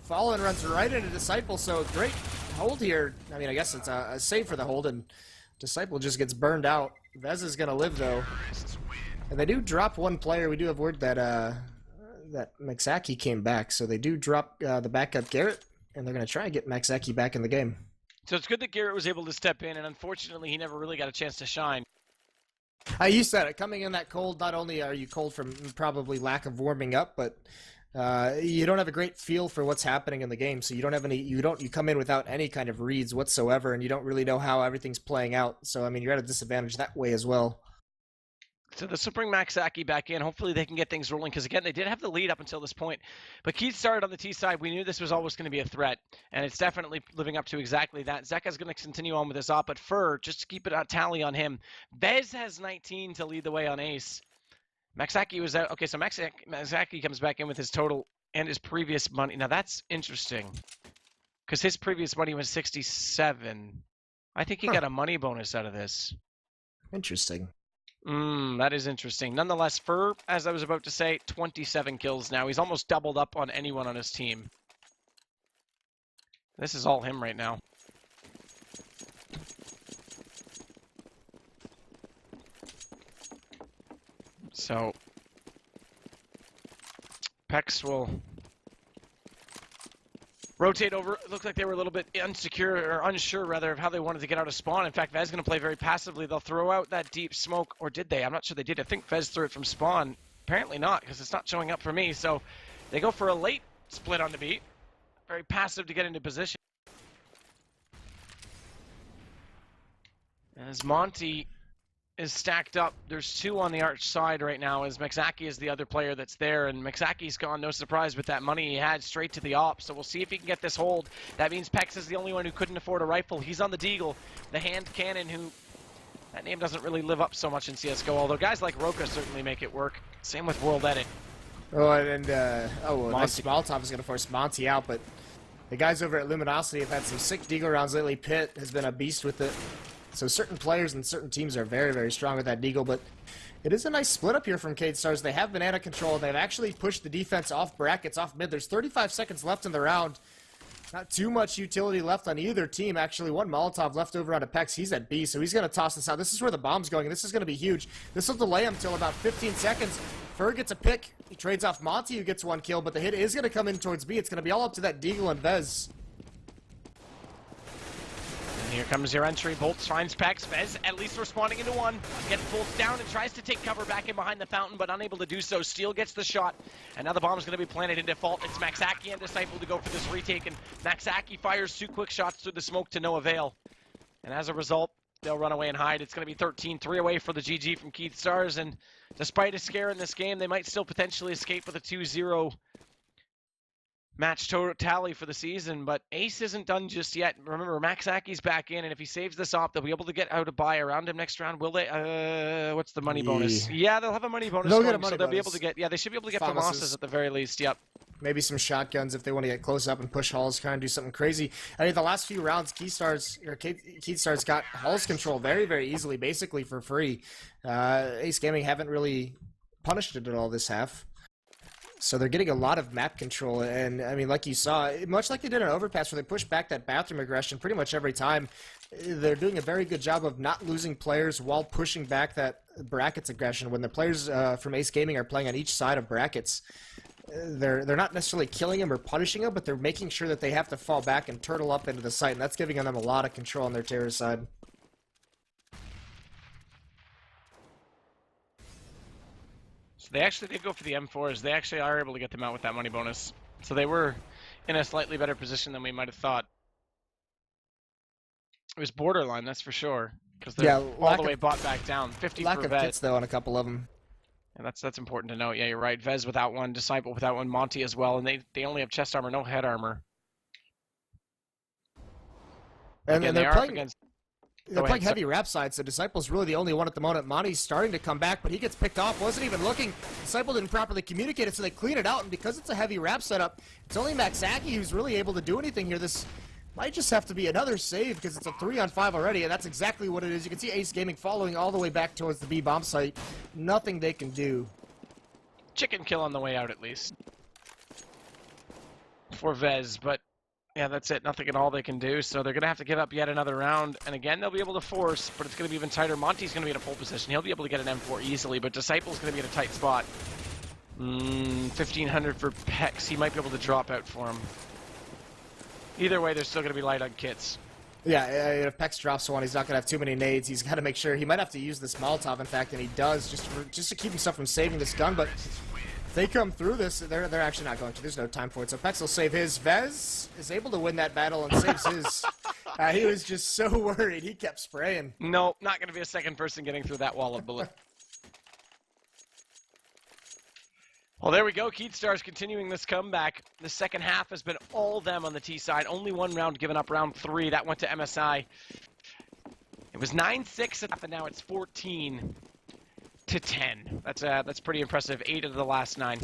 Fallen runs right into Disciple, so great hold here. I mean, I guess it's a save for the hold, and Disciple just gets burned out. Vez is going to live, though. And they do drop 1 player. We do have word that that Maxaki came back, so they do drop the backup Garrett, and they're going to try and get Maxaki back in the game. So it's good that Garrett was able to step in, and unfortunately, he never really got a chance to shine. You said it. Coming in that cold, not only are you cold from probably lack of warming up, but you don't have a great feel for what's happening in the game. So you don't have any. You come in without any kind of reads whatsoever, and you don't really know how everything's playing out. So I mean, you're at a disadvantage that way as well. So this will bring Maxaki back in. Hopefully they can get things rolling, because again, they did have the lead up until this point. But Keith started on the T side. We knew this was always going to be a threat, and it's definitely living up to exactly that. Zeka's going to continue on with his op, but Fur, just to keep it a tally on him. Vez has 19 to lead the way on Ace. Maxaki was out. Okay, so Maxaki comes back in with his total and his previous money. Now that's interesting, because his previous money was 67. I think he got a money bonus out of this. Interesting. That is interesting. Nonetheless, Fur, as I was about to say, 27 kills now. He's almost doubled up on anyone on his team. This is all him right now. So, Pex will rotate over. It looked like they were a little bit unsure rather, of how they wanted to get out of spawn. In fact, Vez is going to play very passively. They'll throw out that deep smoke, or did they? I'm not sure they did. I think Vez threw it from spawn. Apparently not, because it's not showing up for me. So they go for a late split on the beat. Very passive to get into position. As Monty is stacked up, there's 2 on the arch side right now, as Maxaki is the other player that's there, and Maxaki's gone, no surprise, with that money he had straight to the op. So we'll see if he can get this hold. That means Pex is the only one who couldn't afford a rifle. He's on the Deagle, the hand cannon, who, that name doesn't really live up so much in CSGO, although guys like Roka certainly make it work. Same with World Edit. Oh, and nice Molotov is going to force Monty out, but the guys over at Luminosity have had some sick Deagle rounds lately. Pitt has been a beast with it. So certain players and certain teams are very, very strong with that Deagle, but it is a nice split up here from Cade Stars. They have banana control. They've actually pushed the defense off brackets, off mid. There's 35 seconds left in the round. Not too much utility left on either team. Actually, 1 Molotov left over on Apex. He's at B, so he's going to toss this out. This is where the bomb's going. This is going to be huge. This will delay him till about 15 seconds. Fur gets a pick. He trades off Monty, who gets 1 kill, but the hit is going to come in towards B. It's going to be all up to that Deagle and Vez. Here comes your entry. Boltz finds Pex. Vez at least responding into 1. Gets Boltz down and tries to take cover back in behind the fountain, but unable to do so. Steel gets the shot, and now the bomb's going to be planted in default. It's Maxaki and Disciple to go for this retake, and Maxaki fires 2 quick shots through the smoke to no avail. And as a result, they'll run away and hide. It's going to be 13-3 away for the GG from Keith Stars, and despite a scare in this game, they might still potentially escape with a 2-0 match total tally for the season, but Ace isn't done just yet. Remember, Maxaki's back in, and if he saves this op, they'll be able to get out a buy around him next round. Will they? What's the money bonus? Yeah, they'll have a money bonus. They'll get a money so they'll bonus. be able to get. Yeah, they should be able to get FAMASas at the very least. Yep. Maybe some shotguns if they want to get close up and push Halls, kind of do something crazy. I mean, the last few rounds, Keystars got Halls control very, very easily, basically for free. Ace Gaming haven't really punished it at all this half. So they're getting a lot of map control, and I mean, like you saw, much like they did on Overpass, where they pushed back that bathroom aggression pretty much every time, they're doing a very good job of not losing players while pushing back that brackets aggression. When the players from Ace Gaming are playing on each side of brackets, they're not necessarily killing them or punishing them, but they're making sure that they have to fall back and turtle up into the site, and that's giving them a lot of control on their terror side. They actually did go for the M4s. They actually are able to get them out with that money bonus. So they were in a slightly better position than we might have thought. It was borderline, that's for sure. Because they're all the way bought back down. 50 lack for of Vez. kits, though, on a couple of them. And that's important to note. Yeah, you're right. Vez without one, Disciple without one, Monty as well. And they only have chest armor, no head armor. And again, they're playing... against... They're playing heavy rap side, so Disciple's really the only one at the moment. Monty's starting to come back, but he gets picked off. Wasn't even looking. Disciple didn't properly communicate it, so they clean it out. And because it's a heavy rap setup, it's only Maxaki who's really able to do anything here. This might just have to be another save because it's a 3-on-5 already, and that's exactly what it is. You can see Ace Gaming following all the way back towards the B bomb site. Nothing they can do. Chicken kill on the way out, at least. For Vez, but... yeah, that's it. Nothing at all they can do. So they're going to have to give up yet another round. And again, they'll be able to force, but it's going to be even tighter. Monty's going to be in a pole position. He'll be able to get an M4 easily, but Disciple's going to be in a tight spot. 1,500 for Pex. He might be able to drop out for him. Either way, they're still going to be light on kits. Yeah, if Pex drops one, he's not going to have too many nades. He's got to make sure. He might have to use this Molotov, in fact, and he does, just to keep himself from saving this gun. But if they come through this, they're actually not going to. There's no time for it. So Pex will save his. Vez is able to win that battle and saves his. He was just so worried. He kept spraying. No, not going to be a second person getting through that wall of bullet. Well, there we go. Keystars continuing this comeback. The second half has been all them on the T side. Only one round given up, round 3. That went to MSI. It was 9-6, and now it's 14-10. That's pretty impressive. 8 of the last 9.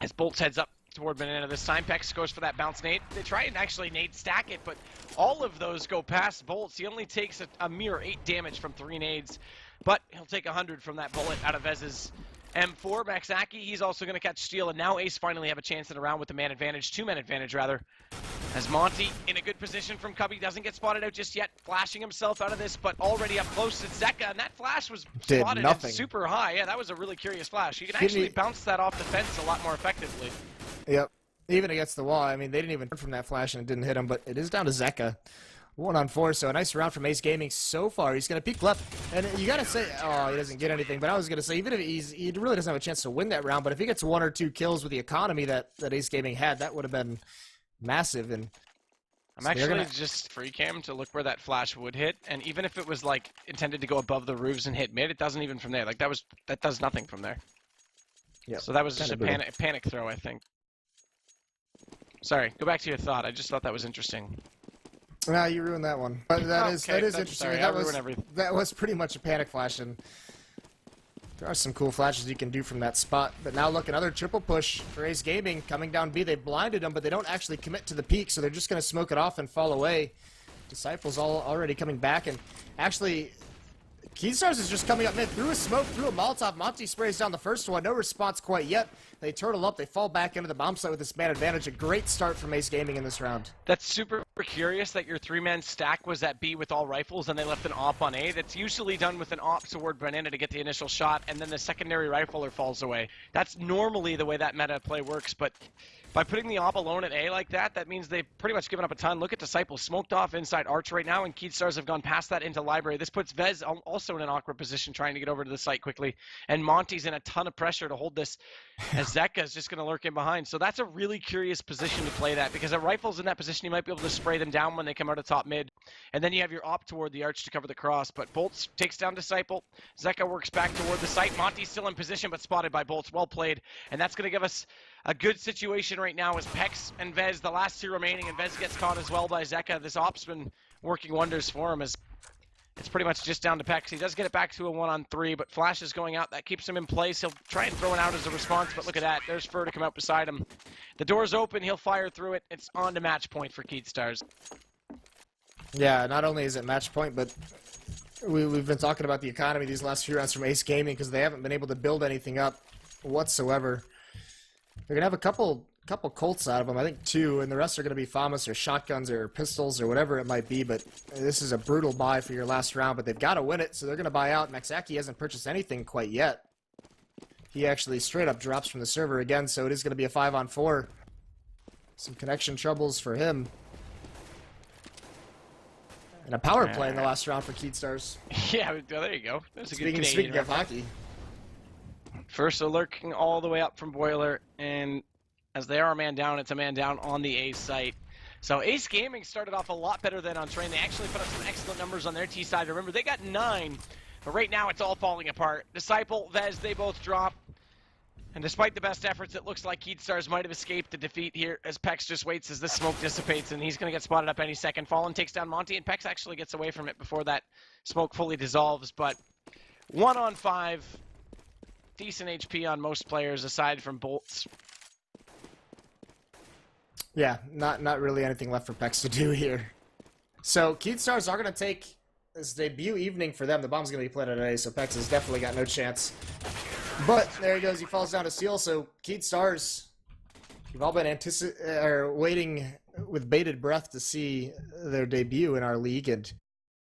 As Bolts heads up toward Banana this time, Pex goes for that bounce nade. They try and actually nade stack it, but all of those go past Bolts. He only takes a mere 8 damage from 3 nades, but he'll take 100 from that bullet out of Vez's M4. Maxaki, he's also going to catch steal, and now Ace finally have a chance in a round with the man advantage, 2-man advantage rather. As Monty in a good position from Cubby, doesn't get spotted out just yet, flashing himself out of this, but already up close to Zeka, and that flash was spotted at super high. Yeah, that was a really curious flash. You can actually bounce that off the fence a lot more effectively. Yep, even against the wall. I mean, they didn't even from that flash and it didn't hit him, but it is down to Zeka. 1-on-4, so a nice round from Ace Gaming so far. He's going to peek left, and you got to say, oh, he doesn't get anything, but I was going to say, even if he really doesn't have a chance to win that round, but if he gets 1 or 2 kills with the economy that Ace Gaming had, that would have been massive. And I'm actually just free cam to look where that flash would hit, and even if it was like intended to go above the roofs and hit mid, it doesn't even from there. Like that does nothing from there. Yeah. So that was just a panic throw, I think. Sorry, go back to your thought. I just thought that was interesting. No, you ruined that one. But that is interesting. Sorry, that was pretty much a panic flash, and there are some cool flashes you can do from that spot. But now look, another triple push for Ace Gaming coming down B. They blinded them, but they don't actually commit to the peak, so they're just going to smoke it off and fall away. Disciples already coming back, and actually Keystars is just coming up mid through a smoke, through a Molotov. Monty sprays down the first one. No response quite yet. They turtle up. They fall back into the bomb site with this man advantage. A great start from Ace Gaming in this round. That's super curious that your 3-man stack was at B with all rifles and they left an op on A. That's usually done with an op toward Banana to get the initial shot, and then the secondary rifler falls away. That's normally the way that meta play works, but by putting the op alone at A like that, that means they've pretty much given up a ton. Look at Disciple smoked off inside Arch right now, and Keystars have gone past that into Library. This puts Vez also in an awkward position trying to get over to the site quickly, and Monty's in a ton of pressure to hold this, as Zeka is just going to lurk in behind. So that's a really curious position to play that, because a rifle's in that position, you might be able to spray them down when they come out of top mid, and then you have your op toward the Arch to cover the cross. But Bolts takes down Disciple. Zeka works back toward the site. Monty's still in position, but spotted by Bolts. Well played, and that's going to give us a good situation right now as Pex and Vez, the last 2 remaining, and Vez gets caught as well by Zeka. This op's been working wonders for him as it's pretty much just down to Pex. He does get it back to a 1-on-3, but Flash is going out. That keeps him in place. He'll try and throw it out as a response, but look at that. There's Fur to come out beside him. The door's open. He'll fire through it. It's on to match point for Keatstars. Yeah, not only is it match point, but we've been talking about the economy these last few rounds from Ace Gaming because they haven't been able to build anything up whatsoever. They're going to have a couple Colts out of them, I think 2, and the rest are going to be FAMAS or shotguns or pistols or whatever it might be, but this is a brutal buy for your last round, but they've got to win it, so they're going to buy out. Maxaki hasn't purchased anything quite yet. He actually straight up drops from the server again, so it is going to be a 5-on-4. Some connection troubles for him. And a power play in the last round for Keatstars. Yeah, there you go. There's a good Canadian Speaking of reference. hockey. First, lurking all the way up from Boiler, and as they are a man down, it's a man down on the Ace site. So Ace Gaming started off a lot better than on Train. They actually put up some excellent numbers on their T side. Remember, they got 9, but right now it's all falling apart. Disciple, Vez, they both drop. And despite the best efforts, it looks like Keatstars might have escaped the defeat here as Pex just waits as the smoke dissipates, and he's going to get spotted up any second. Fallen takes down Monty, and Pex actually gets away from it before that smoke fully dissolves. But 1-on-5, decent HP on most players aside from Bolts. Yeah, not really anything left for Pex to do here. So Keatstars are going to take this debut evening for them. The bomb's going to be planted today, so Pex has definitely got no chance. But there he goes. He falls down to Seal. So Keatstars, you've all been waiting with bated breath to see their debut in our league, and